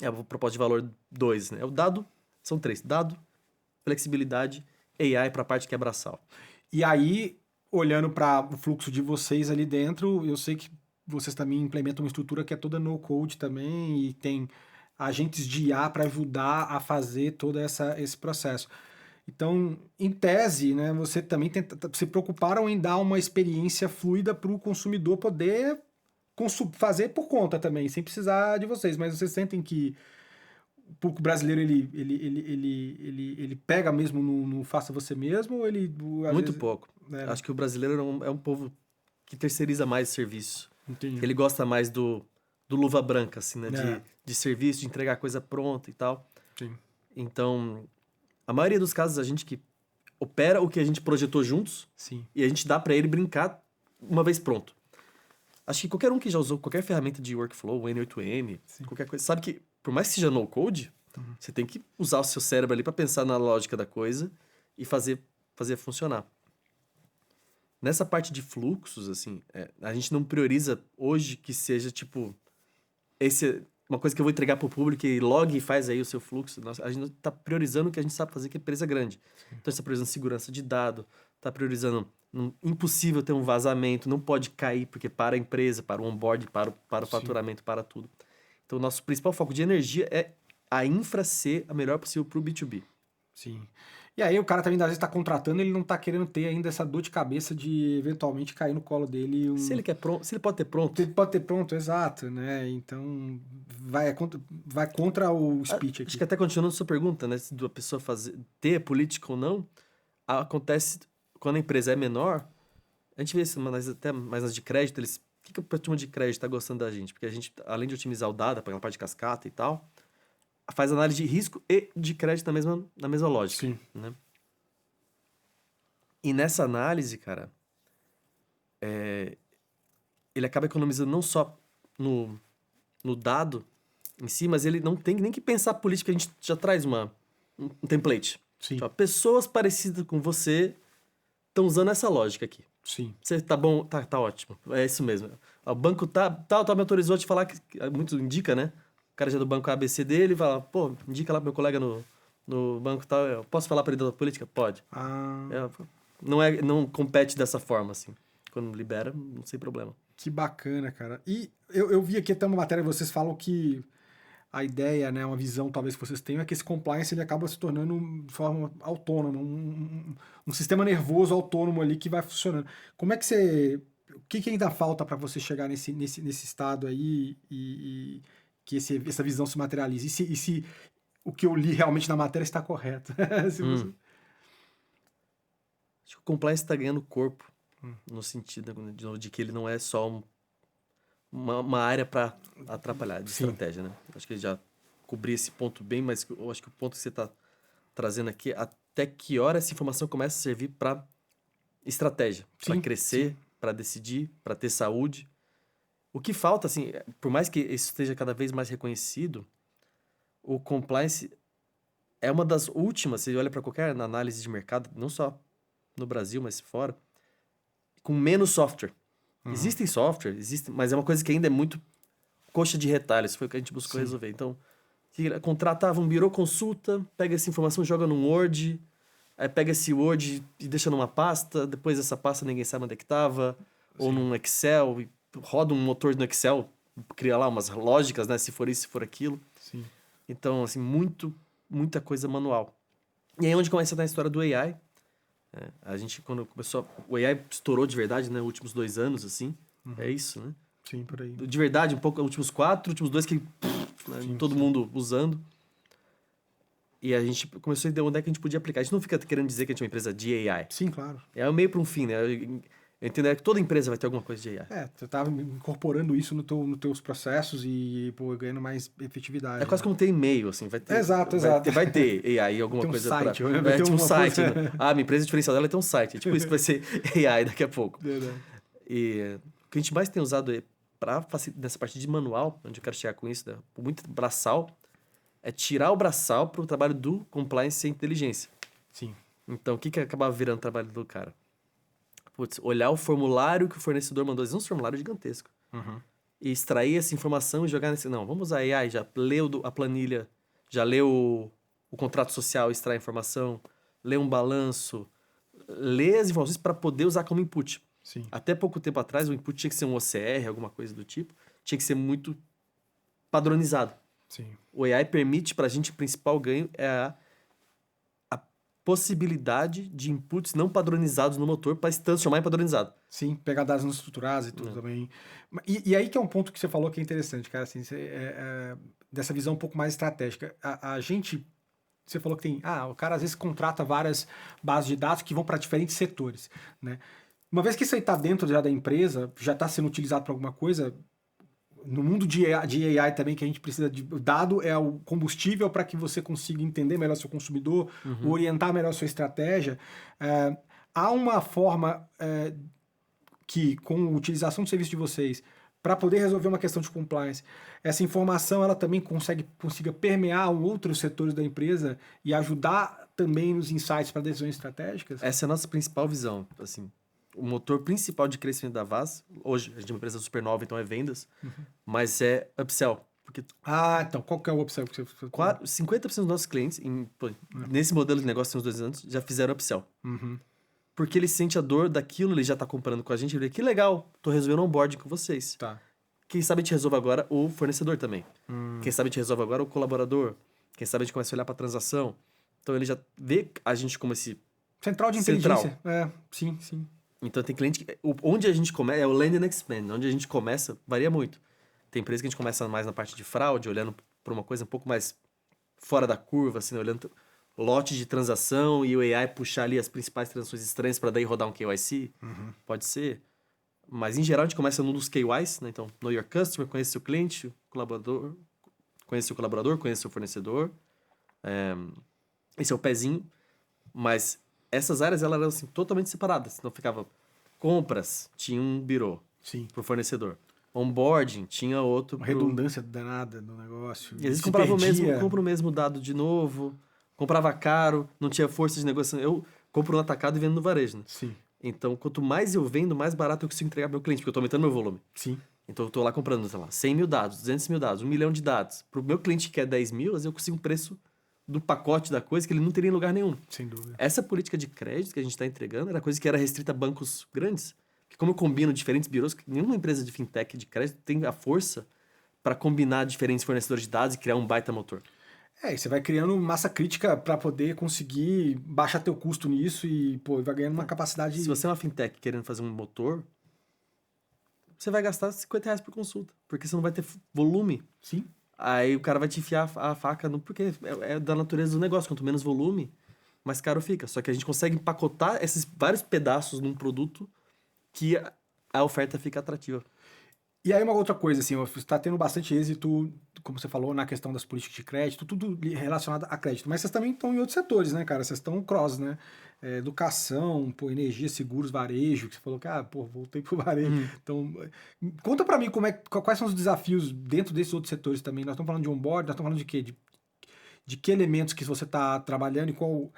é o propósito de valor 2, né? O dado, são 3. Dado, flexibilidade, AI para a parte que é braçal. E aí, olhando para o fluxo de vocês ali dentro, eu sei que vocês também implementam uma estrutura que é toda no-code também e tem agentes de IA para ajudar a fazer todo esse processo. Então, em tese, né, você também se preocuparam em dar uma experiência fluida para o consumidor poder fazer por conta também, sem precisar de vocês. Mas vocês sentem que o brasileiro ele pega mesmo no faça você mesmo? Ou ele, Muito pouco. Acho que o brasileiro é um povo que terceiriza mais serviço. Entendi. Ele gosta mais do luva branca, assim, né? De serviço, de entregar coisa pronta e tal. Sim. Então, a maioria dos casos, a gente que opera o que a gente projetou juntos. Sim. E a gente dá para ele brincar uma vez pronto. Acho que qualquer um que já usou qualquer ferramenta de workflow, N8N, qualquer coisa, sabe que por mais que seja no code, você tem que usar o seu cérebro ali para pensar na lógica da coisa e fazer funcionar. Nessa parte de fluxos, assim, a gente não prioriza hoje que seja, tipo, uma coisa que eu vou entregar para o público e log e faz aí o seu fluxo. A gente está priorizando o que a gente sabe fazer, que é empresa grande. Então, a gente está priorizando segurança de dado, está priorizando impossível ter um vazamento, não pode cair, porque para a empresa, para o onboard, para o faturamento, para tudo. Então, o nosso principal foco de energia é a infra ser a melhor possível para o B2B. Sim. E aí o cara também, às vezes, está contratando, ele não está querendo ter ainda essa dor de cabeça de, eventualmente, cair no colo dele. Se ele pode ter pronto. Ele pode ter pronto, exato, né? Então, vai contra o speech aqui. Acho que até continuando a sua pergunta, né? Se a pessoa ter política ou não, acontece quando a empresa é menor, a gente vê isso até mais nas de crédito, o que a turma de crédito está gostando da gente? Porque a gente, além de otimizar o dado, para aquela parte de cascata e tal, faz análise de risco e de crédito na mesma lógica. Sim. Né? E nessa análise, cara, ele acaba economizando não só no dado em si, mas ele não tem nem que pensar política, a gente já traz um template. Sim. Tipo, pessoas parecidas com você estão usando essa lógica aqui. Sim. Você tá bom, tá ótimo. É isso mesmo. O banco me autorizou a te falar que muito indica, né? O cara já é do banco ABC dele, fala, pô, indica lá pro meu colega no banco tal. Eu posso falar para ele da política? Pode. Ah. Não compete dessa forma, assim. quando libera, não tem problema. Que bacana, cara. E eu vi aqui até uma matéria que vocês falam que a ideia, né, uma visão talvez que vocês tenham é que esse compliance ele acaba se tornando de forma autônoma, um sistema nervoso autônomo ali que vai funcionando. Como é que você... O que ainda falta para você chegar nesse estado aí e que essa visão se materialize? E se o que eu li realmente na matéria está correto? Se você... Acho que o compliance está ganhando corpo, no sentido de que ele não é só uma área para atrapalhar de estratégia, né? Acho que ele já cobri esse ponto bem, mas eu acho que o ponto que você está trazendo aqui, até que hora essa informação começa a servir para estratégia, para crescer, para decidir, para ter saúde. O que falta, assim, por mais que isso esteja cada vez mais reconhecido, o compliance é uma das últimas, você olha para qualquer análise de mercado, não só no Brasil, mas fora, com menos software. Existem software, mas é uma coisa que ainda é muito coxa de retalhos, foi o que a gente buscou resolver. Então, contratava um birô consulta, pega essa informação, joga num Word, aí pega esse Word e deixa numa pasta, depois essa pasta ninguém sabe onde é que estava, ou num Excel, e roda um motor no Excel, cria lá umas lógicas, né? Se for isso, se for aquilo. Sim. Então, assim, muita coisa manual. E aí onde começa a história do AI. A gente, quando começou... O AI estourou de verdade, né? Nos últimos 2 anos, assim. É isso, né? Sim, por aí. De verdade, um pouco... Últimos 4, últimos 2 que... todo mundo usando. E a gente começou a entender onde é que a gente podia aplicar. A gente não fica querendo dizer que a gente é uma empresa de AI. Sim, claro. É um meio para um fim, né? Eu entendo que toda empresa vai ter alguma coisa de AI. Você estava incorporando isso nos teus processos e ganhando mais efetividade. É quase como ter e-mail, assim. Vai ter, exato. Vai ter AI, alguma coisa para... Vai ter um site. Né? Minha empresa diferencial dela tem um site. É tipo isso que vai ser AI daqui a pouco. Verdade. E o que a gente mais tem usado nessa parte de manual, onde eu quero chegar com isso, né? Muito braçal, é tirar o braçal para o trabalho do compliance e inteligência. Sim. Então, o que acabava virando o trabalho do cara? Putz, olhar o formulário que o fornecedor mandou, é um formulário gigantesco. E extrair essa informação e jogar nesse... Não, vamos usar AI, já leu a planilha, já leu o contrato social, extrair a informação, lê um balanço, lê as informações para poder usar como input. Sim. Até pouco tempo atrás, o input tinha que ser um OCR, alguma coisa do tipo, tinha que ser muito padronizado. Sim. O AI permite, para a gente, o principal ganho é a possibilidade de inputs não padronizados no motor para se transformar em padronizado. Sim, pegar dados não estruturados e tudo também. E aí que é um ponto que você falou que é interessante, cara, assim, dessa visão um pouco mais estratégica. A gente, você falou que tem, o cara às vezes contrata várias bases de dados que vão para diferentes setores, né? Uma vez que isso aí está dentro já da empresa, já está sendo utilizado para alguma coisa, no mundo de AI também, que a gente precisa de... Dado é o combustível para que você consiga entender melhor seu consumidor, orientar melhor sua estratégia. Há uma forma que, com a utilização do serviço de vocês, para poder resolver uma questão de compliance, essa informação ela também consiga permear outros setores da empresa e ajudar também nos insights para decisões estratégicas? Essa é a nossa principal visão, assim. O motor principal de crescimento da Vaz, hoje a gente é uma empresa super nova, então é vendas, mas é upsell. Porque então qual que é o upsell que você... 50% dos nossos clientes, nesse modelo de negócio, tem uns 2 anos, já fizeram upsell. Porque ele sente a dor daquilo, ele já está comprando com a gente, ele diz, que legal, estou resolvendo onboarding com vocês. Tá. Quem sabe a gente resolve agora o fornecedor também. Quem sabe a gente resolve agora o colaborador. Quem sabe a gente começa a olhar para a transação. Então ele já vê a gente como esse... Central de inteligência. Sim. Então tem cliente que... Onde a gente começa... É o land and expand. Onde a gente começa, varia muito. Tem empresa que a gente começa mais na parte de fraude, olhando para uma coisa um pouco mais fora da curva, assim, olhando lote de transação e o AI puxar ali as principais transações estranhas para daí rodar um KYC. Pode ser. Mas, em geral, a gente começa num dos KYs, né? Então, know your customer, conhece seu cliente, o colaborador, conhece o fornecedor. Esse é o pezinho. Mas essas áreas, elas eram assim, totalmente separadas. Então, ficava compras, tinha um birô para o fornecedor. Onboarding, tinha outro... Uma redundância danada no negócio. E às vezes compra o mesmo dado de novo, comprava caro, não tinha força de negociação. Eu compro no atacado e vendo no varejo, né? Sim. Então, quanto mais eu vendo, mais barato eu consigo entregar pro meu cliente, porque eu tô aumentando meu volume. Sim. Então, eu tô lá comprando, sei lá, 100 mil dados, 200 mil dados, 1 milhão de dados. Pro meu cliente que quer 10 mil, eu consigo um preço do pacote da coisa que ele não teria em lugar nenhum. Sem dúvida. Essa política de crédito que a gente está entregando era coisa que era restrita a bancos grandes, Como eu combino diferentes birôs, nenhuma empresa de fintech de crédito tem a força para combinar diferentes fornecedores de dados e criar um baita motor. E você vai criando massa crítica para poder conseguir baixar teu custo nisso e, pô, vai ganhando uma capacidade... Se você é uma fintech querendo fazer um motor, você vai gastar R$50 por consulta, porque você não vai ter volume. Sim. Aí o cara vai te enfiar a faca, porque é da natureza do negócio. Quanto menos volume, mais caro fica. Só que a gente consegue empacotar esses vários pedaços num produto que a oferta fica atrativa. E aí uma outra coisa, assim, você está tendo bastante êxito, como você falou, na questão das políticas de crédito, tudo relacionado a crédito. Mas vocês também estão em outros setores, né, cara? Vocês estão cross, né? Educação, pô, energia, seguros, varejo, que você falou que, voltei pro varejo. Então, conta pra mim quais são os desafios dentro desses outros setores também. Nós estamos falando de onboard, nós estamos falando de quê? De que elementos que você está trabalhando e qual...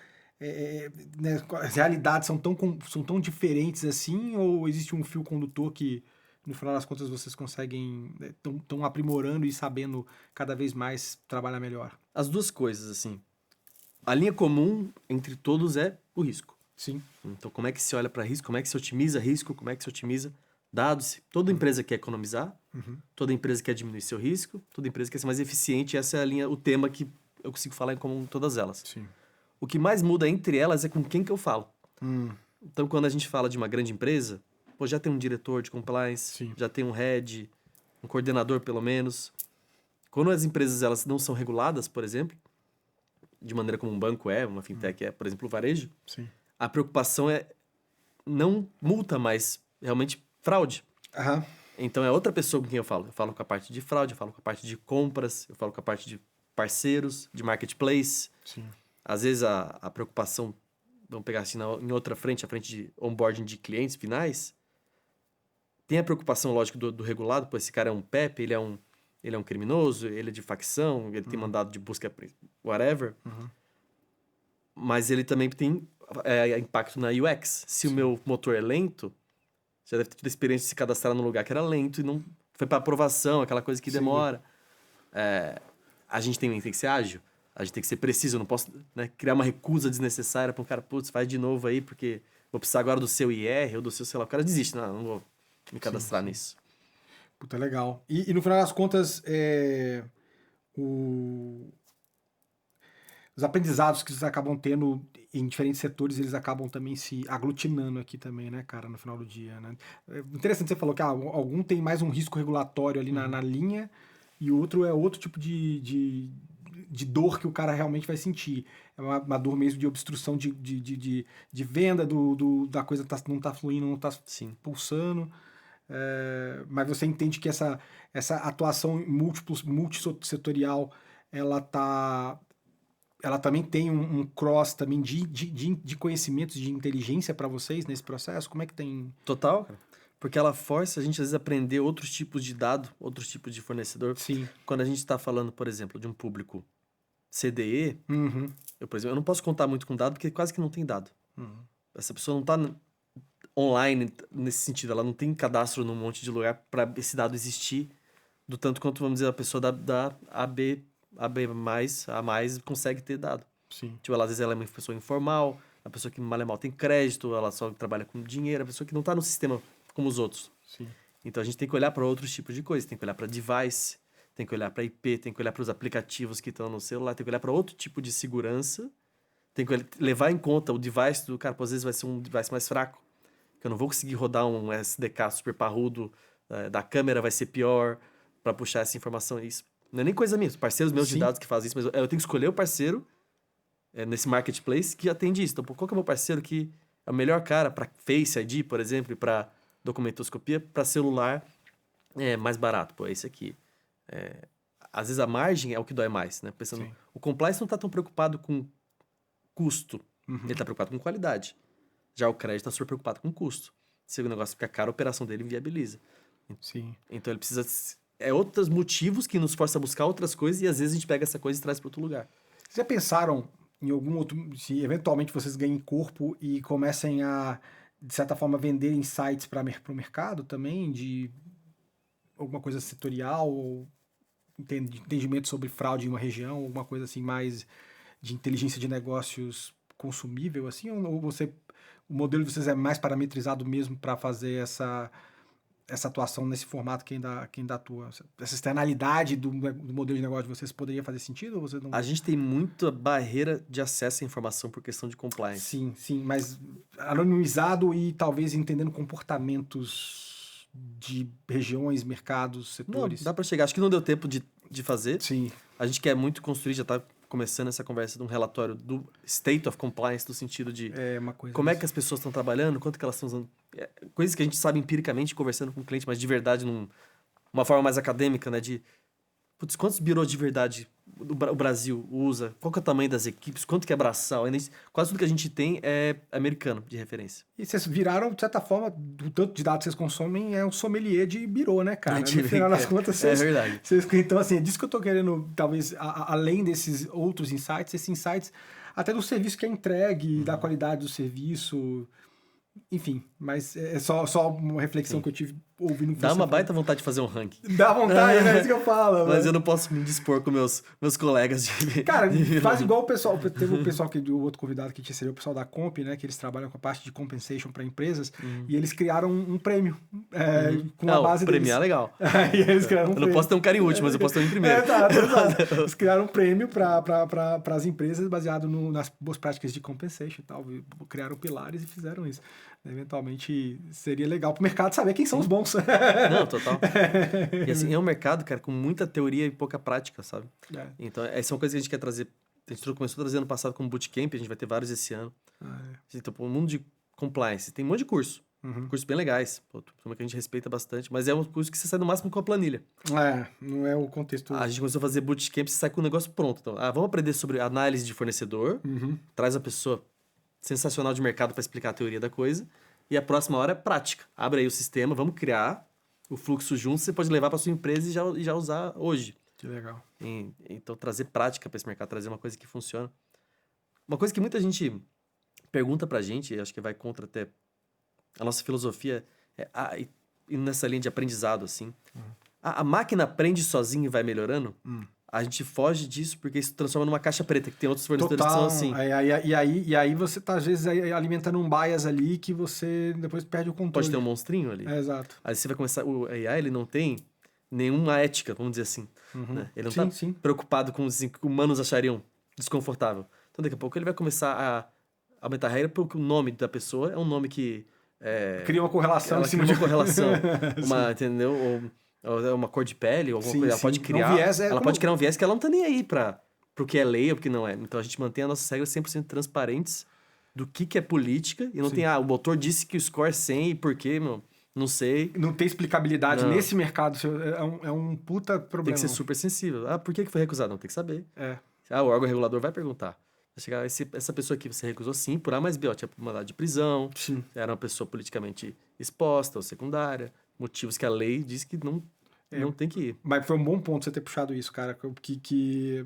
né, as realidades são tão diferentes assim, ou existe um fio condutor que no final das contas vocês conseguem, estão aprimorando e sabendo cada vez mais trabalhar melhor? As duas coisas, assim. A linha comum entre todos é o risco. Sim. Então, como é que se olha para risco? Como é que se otimiza risco? Como é que se otimiza dados? Toda empresa quer economizar, toda empresa quer diminuir seu risco, toda empresa quer ser mais eficiente. Essa é a linha, o tema que eu consigo falar em comum todas elas. Sim. O que mais muda entre elas é com quem que eu falo. Então, quando a gente fala de uma grande empresa, pô, já tem um diretor de compliance, Sim. já tem um head, um coordenador pelo menos. Quando as empresas elas não são reguladas, por exemplo, de maneira como um banco uma fintech por exemplo, o varejo, Sim. a preocupação é não multa, mas realmente fraude. Então é outra pessoa com quem eu falo. Eu falo com a parte de fraude, eu falo com a parte de compras, eu falo com a parte de parceiros, de marketplace. Sim. Às vezes a preocupação, vamos pegar assim em outra frente, a frente de onboarding de clientes finais, tem a preocupação, lógico, do regulado, pô, esse cara é um PEP, ele é um criminoso, ele é de facção, ele tem mandado de busca, whatever. Mas ele também tem impacto na UX. Se o meu motor é lento, já deve ter tido a experiência de se cadastrar num lugar que era lento e não foi para aprovação, aquela coisa que demora. A gente tem que ser ágil, a gente tem que ser preciso. Eu não posso, né, criar uma recusa desnecessária para um cara, putz, faz de novo aí, porque vou precisar agora do seu IR ou do seu, sei lá. O cara desiste, não vou me cadastrar nisso. Puta, legal. E no final das contas, os aprendizados que vocês acabam tendo em diferentes setores, eles acabam também se aglutinando aqui também, né, cara, no final do dia, né? É interessante, você falou que algum tem mais um risco regulatório ali na linha e o outro é outro tipo de dor que o cara realmente vai sentir. É uma dor mesmo de obstrução de venda, da coisa não tá fluindo, não tá pulsando. Mas você entende que essa atuação multissetorial, ela também tem um cross também de conhecimentos, de inteligência para vocês nesse processo? Como é que tem... Total, cara. Porque ela força a gente, às vezes, a aprender outros tipos de dado, outros tipos de fornecedor. Sim. Quando a gente está falando, por exemplo, de um público CDE, por exemplo, eu não posso contar muito com dado, porque quase que não tem dado. Essa pessoa não está online nesse sentido, ela não tem cadastro num monte de lugar para esse dado existir, do tanto quanto, vamos dizer, a pessoa da AB a mais consegue ter dado. Sim. Tipo, ela, às vezes ela é uma pessoa informal, a pessoa que mal é mal tem crédito, ela só trabalha com dinheiro, a pessoa que não está no sistema como os outros. Sim. Então a gente tem que olhar para outros tipos de coisas, tem que olhar para device, tem que olhar para IP, tem que olhar para os aplicativos que estão no celular, tem que olhar para outro tipo de segurança, tem que levar em conta o device do cara, às vezes vai ser um device mais fraco, que eu não vou conseguir rodar um SDK super parrudo, da câmera vai ser pior para puxar essa informação. Isso não é nem coisa minha, parceiros meus de dados que fazem isso, mas eu tenho que escolher o parceiro nesse marketplace que atende isso. Então, qual que é o meu parceiro que é o melhor cara para Face ID, por exemplo, e para documentoscopia, para celular mais barato? Pô, esse aqui. Às vezes a margem é o que dói mais, né? Pensando, o compliance não está tão preocupado com custo, ele está preocupado com qualidade. Já o crédito está super preocupado com custo. Se o negócio fica caro, a operação dele inviabiliza. Sim. Então ele precisa... outros motivos que nos forçam a buscar outras coisas e às vezes a gente pega essa coisa e traz para outro lugar. Vocês já pensaram em algum outro... Se eventualmente vocês ganhem corpo e comecem a, de certa forma, vender insights para o mercado também, de alguma coisa setorial, ou entendimento sobre fraude em uma região, alguma coisa assim mais de inteligência de negócios consumível, assim, ou o modelo de vocês é mais parametrizado mesmo para fazer essa atuação nesse formato que ainda atua? Essa externalidade do modelo de negócio de vocês poderia fazer sentido? Ou vocês não... A gente tem muita barreira de acesso à informação por questão de compliance. Sim, mas anonimizado e talvez entendendo comportamentos de regiões, mercados, setores. Não, dá para chegar. Acho que não deu tempo de fazer. Sim. A gente quer muito construir, já está começando essa conversa de um relatório do State of Compliance, no sentido de como é que as pessoas estão trabalhando, quanto que elas estão usando. Coisas que a gente sabe empiricamente conversando com o cliente, mas de verdade, uma forma mais acadêmica, né? De quantos birôs de verdade o Brasil usa, qual que é o tamanho das equipes, quanto que é braçal. Quase tudo que a gente tem é americano, de referência. E vocês viraram, de certa forma, do tanto de dados que vocês consomem, é um sommelier de birô, né, cara? No final das contas, é verdade. Então, assim, é disso que eu tô querendo, talvez, além desses outros insights, esses insights até do serviço que é entregue, da qualidade do serviço... Enfim, mas é só uma reflexão que eu tive ouvindo. Dá uma baita vontade de fazer um ranking. Dá vontade, é isso que eu falo. Mas eu não posso me dispor com meus colegas de... Cara, faz igual o pessoal. Teve um pessoal, o outro convidado que tinha seria o pessoal da Comp, né? Que eles trabalham com a parte de compensation para empresas. E eles criaram um prêmio com a base deles. Premiar é legal. E eles criaram um eu não posso ter um cara em último, mas eu posso ter um em primeiro. Exato. Eles criaram um prêmio para as empresas baseado nas boas práticas de compensation e tal. Criaram pilares e fizeram isso. Eventualmente seria legal pro mercado saber quem são os bons. Não, total. E assim, é um mercado, cara, com muita teoria e pouca prática, sabe? Então, essa é uma coisa que a gente quer trazer. A gente começou a trazer ano passado como bootcamp, a gente vai ter vários esse ano. Então, o mundo de compliance, tem um monte de curso. Cursos bem legais, que a gente respeita bastante, mas é um curso que você sai no máximo com a planilha. Não é o contexto. A gente começou a fazer bootcamp, você sai com o negócio pronto. Então, vamos aprender sobre análise de fornecedor, traz a pessoa sensacional de mercado para explicar a teoria da coisa. E a próxima hora é prática. Abre aí o sistema, vamos criar o fluxo junto, você pode levar para sua empresa e já usar hoje. Que legal. Então, trazer prática para esse mercado, trazer uma coisa que funciona. Uma coisa que muita gente pergunta pra gente, e acho que vai contra até a nossa filosofia, e nessa linha de aprendizado, assim. A máquina aprende sozinha e vai melhorando? A gente foge disso porque isso transforma numa caixa preta, que tem outros fornecedores que são assim. E aí você tá, às vezes, alimentando um bias ali que você depois perde o controle. Pode ter um monstrinho ali. Exato. Aí você vai começar... O AI, ele não tem nenhuma ética, vamos dizer assim. Né? Ele não tá preocupado com os que humanos achariam desconfortável. Então, daqui a pouco, ele vai começar a aumentar a regra porque o nome da pessoa é um nome que... Cria uma correlação em cima de uma correlação. Entendeu? Ou uma cor de pele, ou alguma coisa. Ela pode criar. Pode criar um viés que ela não tá nem aí pro que é lei ou pro que não é. Então a gente mantém as nossas regras 100% transparentes do que é política. E não tem, o motor disse que o score é 100 e por quê, meu? Não sei. Não tem explicabilidade nesse mercado. É um puta problema. Tem que ser super sensível. Por que foi recusado? Não tem que saber. O órgão regulador vai perguntar. Vai chegar, essa pessoa aqui você recusou sim, por A mais B, tinha mandado de prisão, era uma pessoa politicamente exposta ou secundária, motivos que a lei diz que não tem que ir. Mas foi um bom ponto você ter puxado isso, cara, que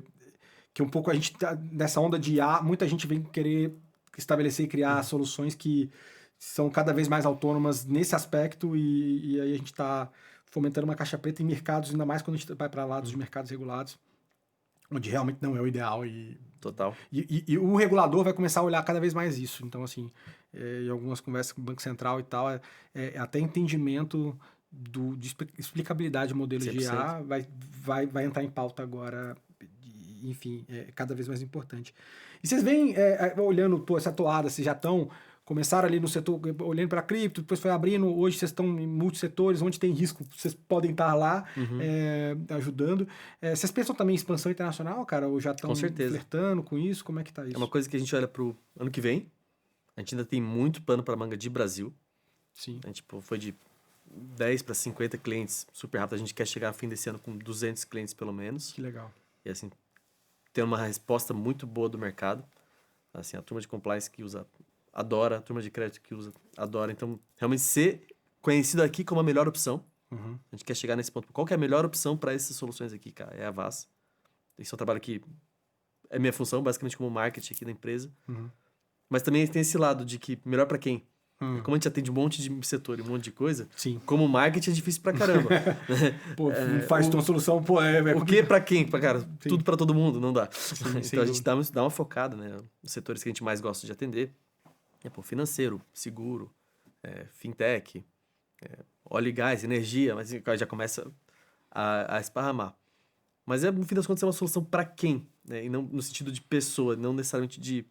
um pouco a gente tá nessa onda de IA, muita gente vem querer estabelecer e criar soluções que são cada vez mais autônomas nesse aspecto e aí a gente está fomentando uma caixa preta em mercados, ainda mais quando a gente vai para lados de mercados regulados, onde realmente não é o ideal. Total. E o regulador vai começar a olhar cada vez mais isso. Então, assim, em algumas conversas com o Banco Central e tal, até entendimento de explicabilidade do modelo 100%. De IA vai entrar em pauta agora. Enfim, cada vez mais importante. E vocês vêm olhando essa toada, vocês já estão... Começaram ali no setor, olhando para cripto, depois foi abrindo, hoje vocês estão em multissetores, onde tem risco, vocês podem estar lá ajudando. Vocês pensam também em expansão internacional, cara? Ou já estão flertando com isso? Como é que tá isso? É uma coisa que a gente olha pro ano que vem. A gente ainda tem muito pano para manga de Brasil. Sim. A gente foi de 10 para 50 clientes super rápido. A gente quer chegar a fim desse ano com 200 clientes pelo menos. Que legal. E assim, ter uma resposta muito boa do mercado. Assim, a turma de compliance que adora, a turma de crédito que adora. Então, realmente ser conhecido aqui como a melhor opção. A gente quer chegar nesse ponto. Qual que é a melhor opção para essas soluções aqui, cara? É a VAS. Esse é um trabalho que é minha função, basicamente como marketing aqui da empresa. Mas também tem esse lado de que melhor para quem? Como a gente atende um monte de setor e um monte de coisa, Sim. como marketing é difícil pra caramba. Pô, faz uma solução, pô, o que pra quem? Cara, tudo pra todo mundo, não dá. Sim, então a gente dá uma focada, né? Nos setores que a gente mais gosta de atender. Financeiro, seguro, fintech, óleo e gás, energia, mas já começa a esparramar. Mas no fim das contas é uma solução para quem? Né? E não no sentido de pessoa, não necessariamente de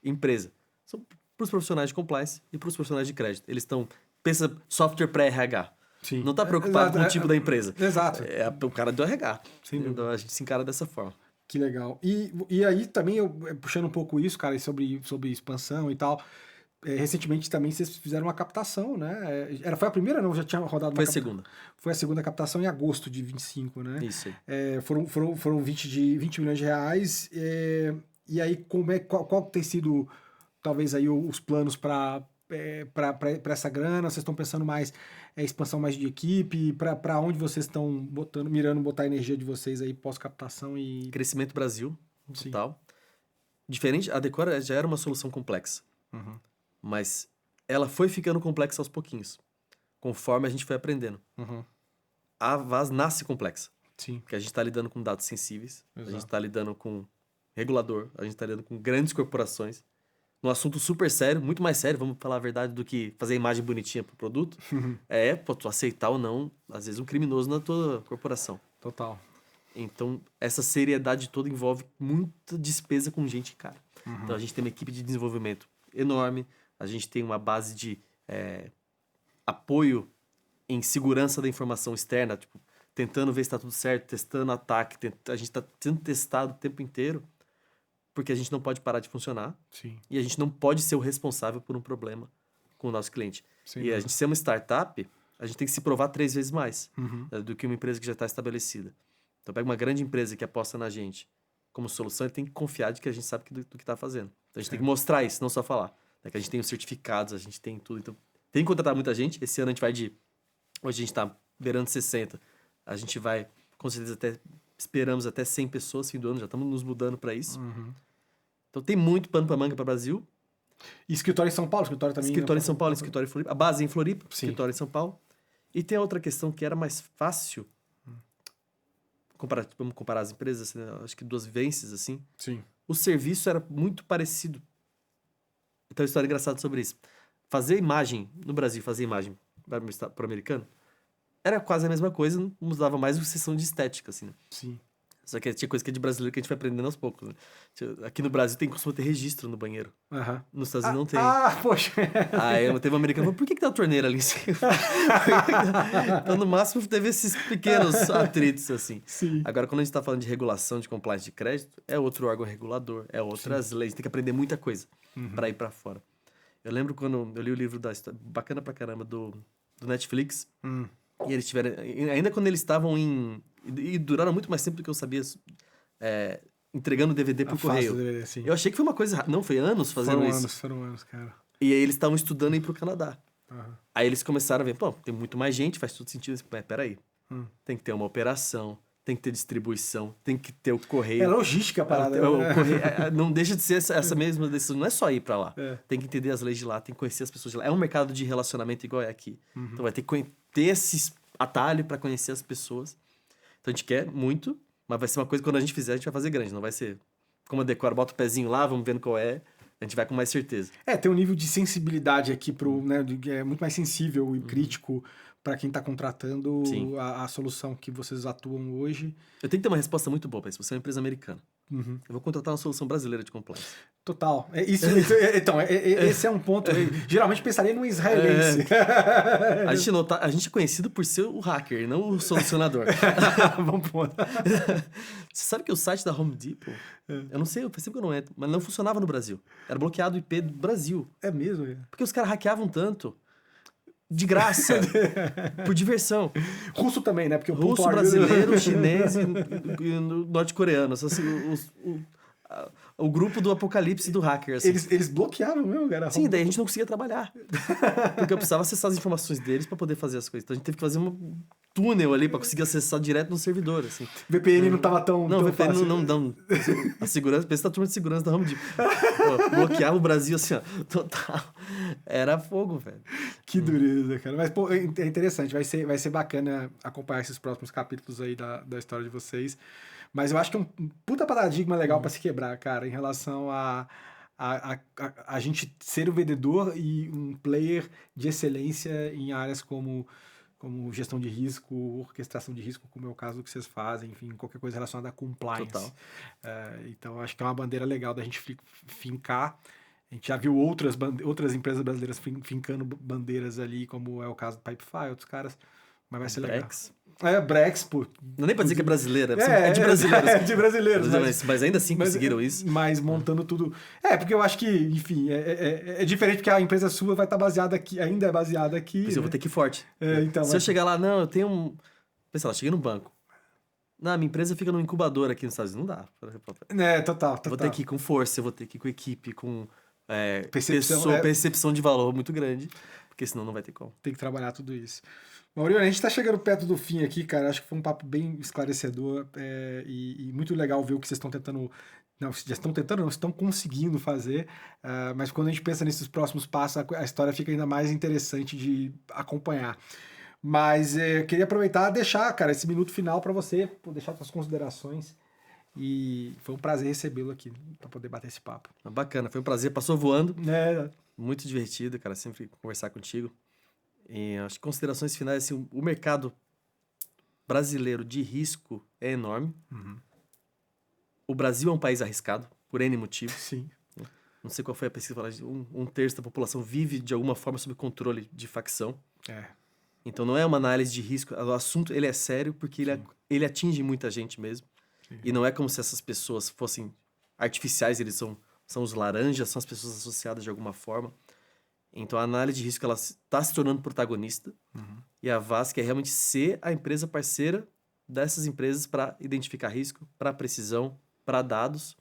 empresa. São para os profissionais de compliance e para os profissionais de crédito. Eles estão... Pensa software para RH. Sim. Não está preocupado com o tipo da empresa. Exato. É o cara do RH. Sim. Então a gente se encara dessa forma. Que legal. E aí também, puxando um pouco isso, cara, sobre expansão e tal... recentemente também vocês fizeram uma captação, né? Foi a primeira, não? Já tinha rodado uma Foi a segunda. Foi a segunda captação em agosto de 25, né? Isso aí. Foram 20 milhões de reais. E aí, qual tem sido, talvez, aí os planos para essa grana? Vocês estão pensando mais expansão mais de equipe? Para onde vocês estão mirando botar a energia de vocês aí pós-captação e... Crescimento Brasil, total. Diferente, a Decora já era uma solução complexa. Uhum. Mas ela foi ficando complexa aos pouquinhos, conforme a gente foi aprendendo. Uhum. A Vaz nasce complexa. Sim. Porque a gente está lidando com dados sensíveis, Exato. a gente está lidando com regulador, a gente está lidando com grandes corporações, num assunto super sério, muito mais sério, vamos falar a verdade, do que fazer imagem bonitinha pro produto. Tu aceitar ou não, às vezes, um criminoso na tua corporação. Total. Então, essa seriedade toda envolve muita despesa com gente cara. Uhum. Então, a gente tem uma equipe de desenvolvimento enorme, a gente tem uma base de apoio em segurança da informação externa, tipo, tentando ver se está tudo certo, testando ataque, a gente está sendo testado o tempo inteiro, porque a gente não pode parar de funcionar. Sim. E a gente não pode ser o responsável por um problema com o nosso cliente. Sim, e a gente ser uma startup, a gente tem que se provar 3 vezes mais do que uma empresa que já está estabelecida. Então, pega uma grande empresa que aposta na gente como solução, ele tem que confiar de que a gente sabe do que está fazendo. Então, a gente tem que mostrar isso, não só falar. Que a gente tem os certificados, a gente tem tudo. Então, tem que contratar muita gente. Esse ano a gente vai hoje a gente está beirando 60. A gente vai, com certeza, esperamos até 100 pessoas fim do ano. Já estamos nos mudando para isso. Uhum. Então, tem muito pano para manga para o Brasil. E escritório em São Paulo? Escritório também... Escritório em São Paulo, escritório em Floripa. A base em Floripa, Sim. escritório em São Paulo. E tem a outra questão que era mais fácil. Vamos comparar as empresas, né? Acho que 2 vivências, assim. Sim. O serviço era muito parecido. Então, uma história engraçada sobre isso. Fazer imagem, no Brasil, fazer imagem para o americano, era quase a mesma coisa, não mudava mais a sessão de estética, assim, né? Sim. Só que tinha coisa que é de brasileiro que a gente vai aprendendo aos poucos, né? Aqui no Brasil costuma ter registro no banheiro. Uhum. Nos Estados Unidos não tem. Poxa! Aí teve um americano que falou, por que tá a torneira ali em cima? Então, no máximo, teve esses pequenos atritos, assim. Sim. Agora, quando a gente tá falando de regulação, de compliance de crédito, é outro órgão regulador, é outras leis, tem que aprender muita coisa para ir para fora. Eu lembro quando eu li o livro da história, bacana pra caramba, do Netflix, e eles tiveram, ainda quando eles estavam e duraram muito mais tempo do que eu sabia, entregando DVD por correio. DVD, sim. Eu achei que foi uma coisa, não, foi anos fazendo isso. Foram anos, cara. E aí eles estavam estudando ir pro Canadá. Uhum. Aí eles começaram a ver, pô, tem muito mais gente, faz todo sentido. Mas peraí, tem que ter uma operação, tem que ter distribuição, tem que ter o correio. É logística a parada. O correio, não deixa de ser essa mesma decisão, não é só ir pra lá. Tem que entender as leis de lá, tem que conhecer as pessoas de lá. É um mercado de relacionamento igual é aqui. Então vai ter que ter esse atalho pra conhecer as pessoas. Então a gente quer muito, mas vai ser uma coisa que quando a gente fizer, a gente vai fazer grande. Não vai ser como a Decora, bota o pezinho lá, vamos vendo qual é. A gente vai com mais certeza. Tem um nível de sensibilidade aqui é muito mais sensível e crítico para quem está contratando a solução que vocês atuam hoje. Eu tenho que ter uma resposta muito boa para isso. Você é uma empresa americana. Eu vou contratar uma solução brasileira de compliance. Total. Então, esse é um ponto. Geralmente pensaria num israelense. A gente é conhecido por ser o hacker, não o solucionador. Vamos pôr. Você sabe que o site da Home Depot, eu não sei, eu percebo que eu não entro, mas não funcionava no Brasil. Era bloqueado o IP do Brasil. É mesmo? Porque os caras hackeavam tanto. De graça. Por diversão. Russo também, né? Porque o russo, brasileiro, chinês e norte-coreano. Assim, o grupo do apocalipse do hacker. Assim. Eles bloqueavam mesmo, cara. Sim, daí a gente não conseguia trabalhar. Porque eu precisava acessar as informações deles para poder fazer as coisas. Então a gente teve que fazer túnel ali pra conseguir acessar direto no servidor, assim. VPN não tava tão Não, tão VPN fácil. não. A segurança, pensa na turma de segurança da Home Depot. Pô, bloqueava o Brasil assim, ó, total. Era fogo, velho. Que dureza, cara. Mas, pô, é interessante. Vai ser bacana acompanhar esses próximos capítulos aí da história de vocês. Mas eu acho que é um puta paradigma legal pra se quebrar, cara, em relação a gente ser o vendedor e um player de excelência em áreas como gestão de risco, orquestração de risco, como é o caso do que vocês fazem, enfim, qualquer coisa relacionada a compliance. Total. Então, acho que é uma bandeira legal da gente fincar. A gente já viu outras empresas brasileiras fincando bandeiras ali, como é o caso do Pipefy, outros caras, mas vai ser Brex. legal. Brex, pô. Não nem pra dizer que é brasileira, é de brasileiros. É de brasileiros. Mas ainda assim conseguiram isso. Mas montando tudo. Porque eu acho que, enfim, é diferente porque a empresa sua vai estar baseada aqui, ainda é baseada aqui. Mas eu vou ter que ir forte. Então, Se eu chegar lá, não, eu tenho um. Pensa lá, cheguei no banco. Não, minha empresa fica num incubador aqui nos Estados Unidos. Não dá. Total. Vou ter que ir com força, eu vou ter que ir com equipe, com Percepção, percepção de valor muito grande, porque senão não vai ter como. Tem que trabalhar tudo isso. Maurício, a gente tá chegando perto do fim aqui, cara. Acho que foi um papo bem esclarecedor e muito legal ver o que vocês estão tentando. Não, já estão tentando, não, estão conseguindo fazer. Mas quando a gente pensa nesses próximos passos, a história fica ainda mais interessante de acompanhar. Mas eu queria aproveitar e deixar, cara, esse minuto final para você, deixar suas considerações. E foi um prazer recebê-lo aqui para poder bater esse papo. Bacana, foi um prazer, passou voando. É. Muito divertido, cara, sempre conversar contigo. E as considerações finais, assim, o mercado brasileiro de risco é enorme. Uhum. O Brasil é um país arriscado, por N motivos. Sim. Não sei qual foi a pesquisa, mas um terço da população vive de alguma forma sob controle de facção. Então não é uma análise de risco, o assunto ele é sério porque ele atinge muita gente mesmo. Sim. E não é como se essas pessoas fossem artificiais, eles são os laranjas, são as pessoas associadas de alguma forma. Então a análise de risco ela está se tornando protagonista. Uhum. E a VAS quer realmente ser a empresa parceira dessas empresas para identificar risco, para precisão, para dados.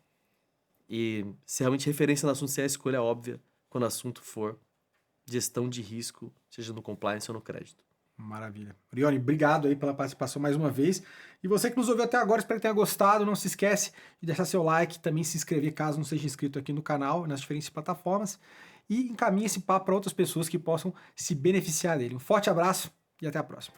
E se realmente referência no assunto, se é a escolha óbvia quando o assunto for gestão de risco, seja no compliance ou no crédito. Maravilha. Orione, obrigado aí pela participação mais uma vez. E você que nos ouviu até agora, espero que tenha gostado. Não se esquece de deixar seu like, também se inscrever caso não seja inscrito aqui no canal, nas diferentes plataformas. E encaminhe esse papo para outras pessoas que possam se beneficiar dele. Um forte abraço e até a próxima.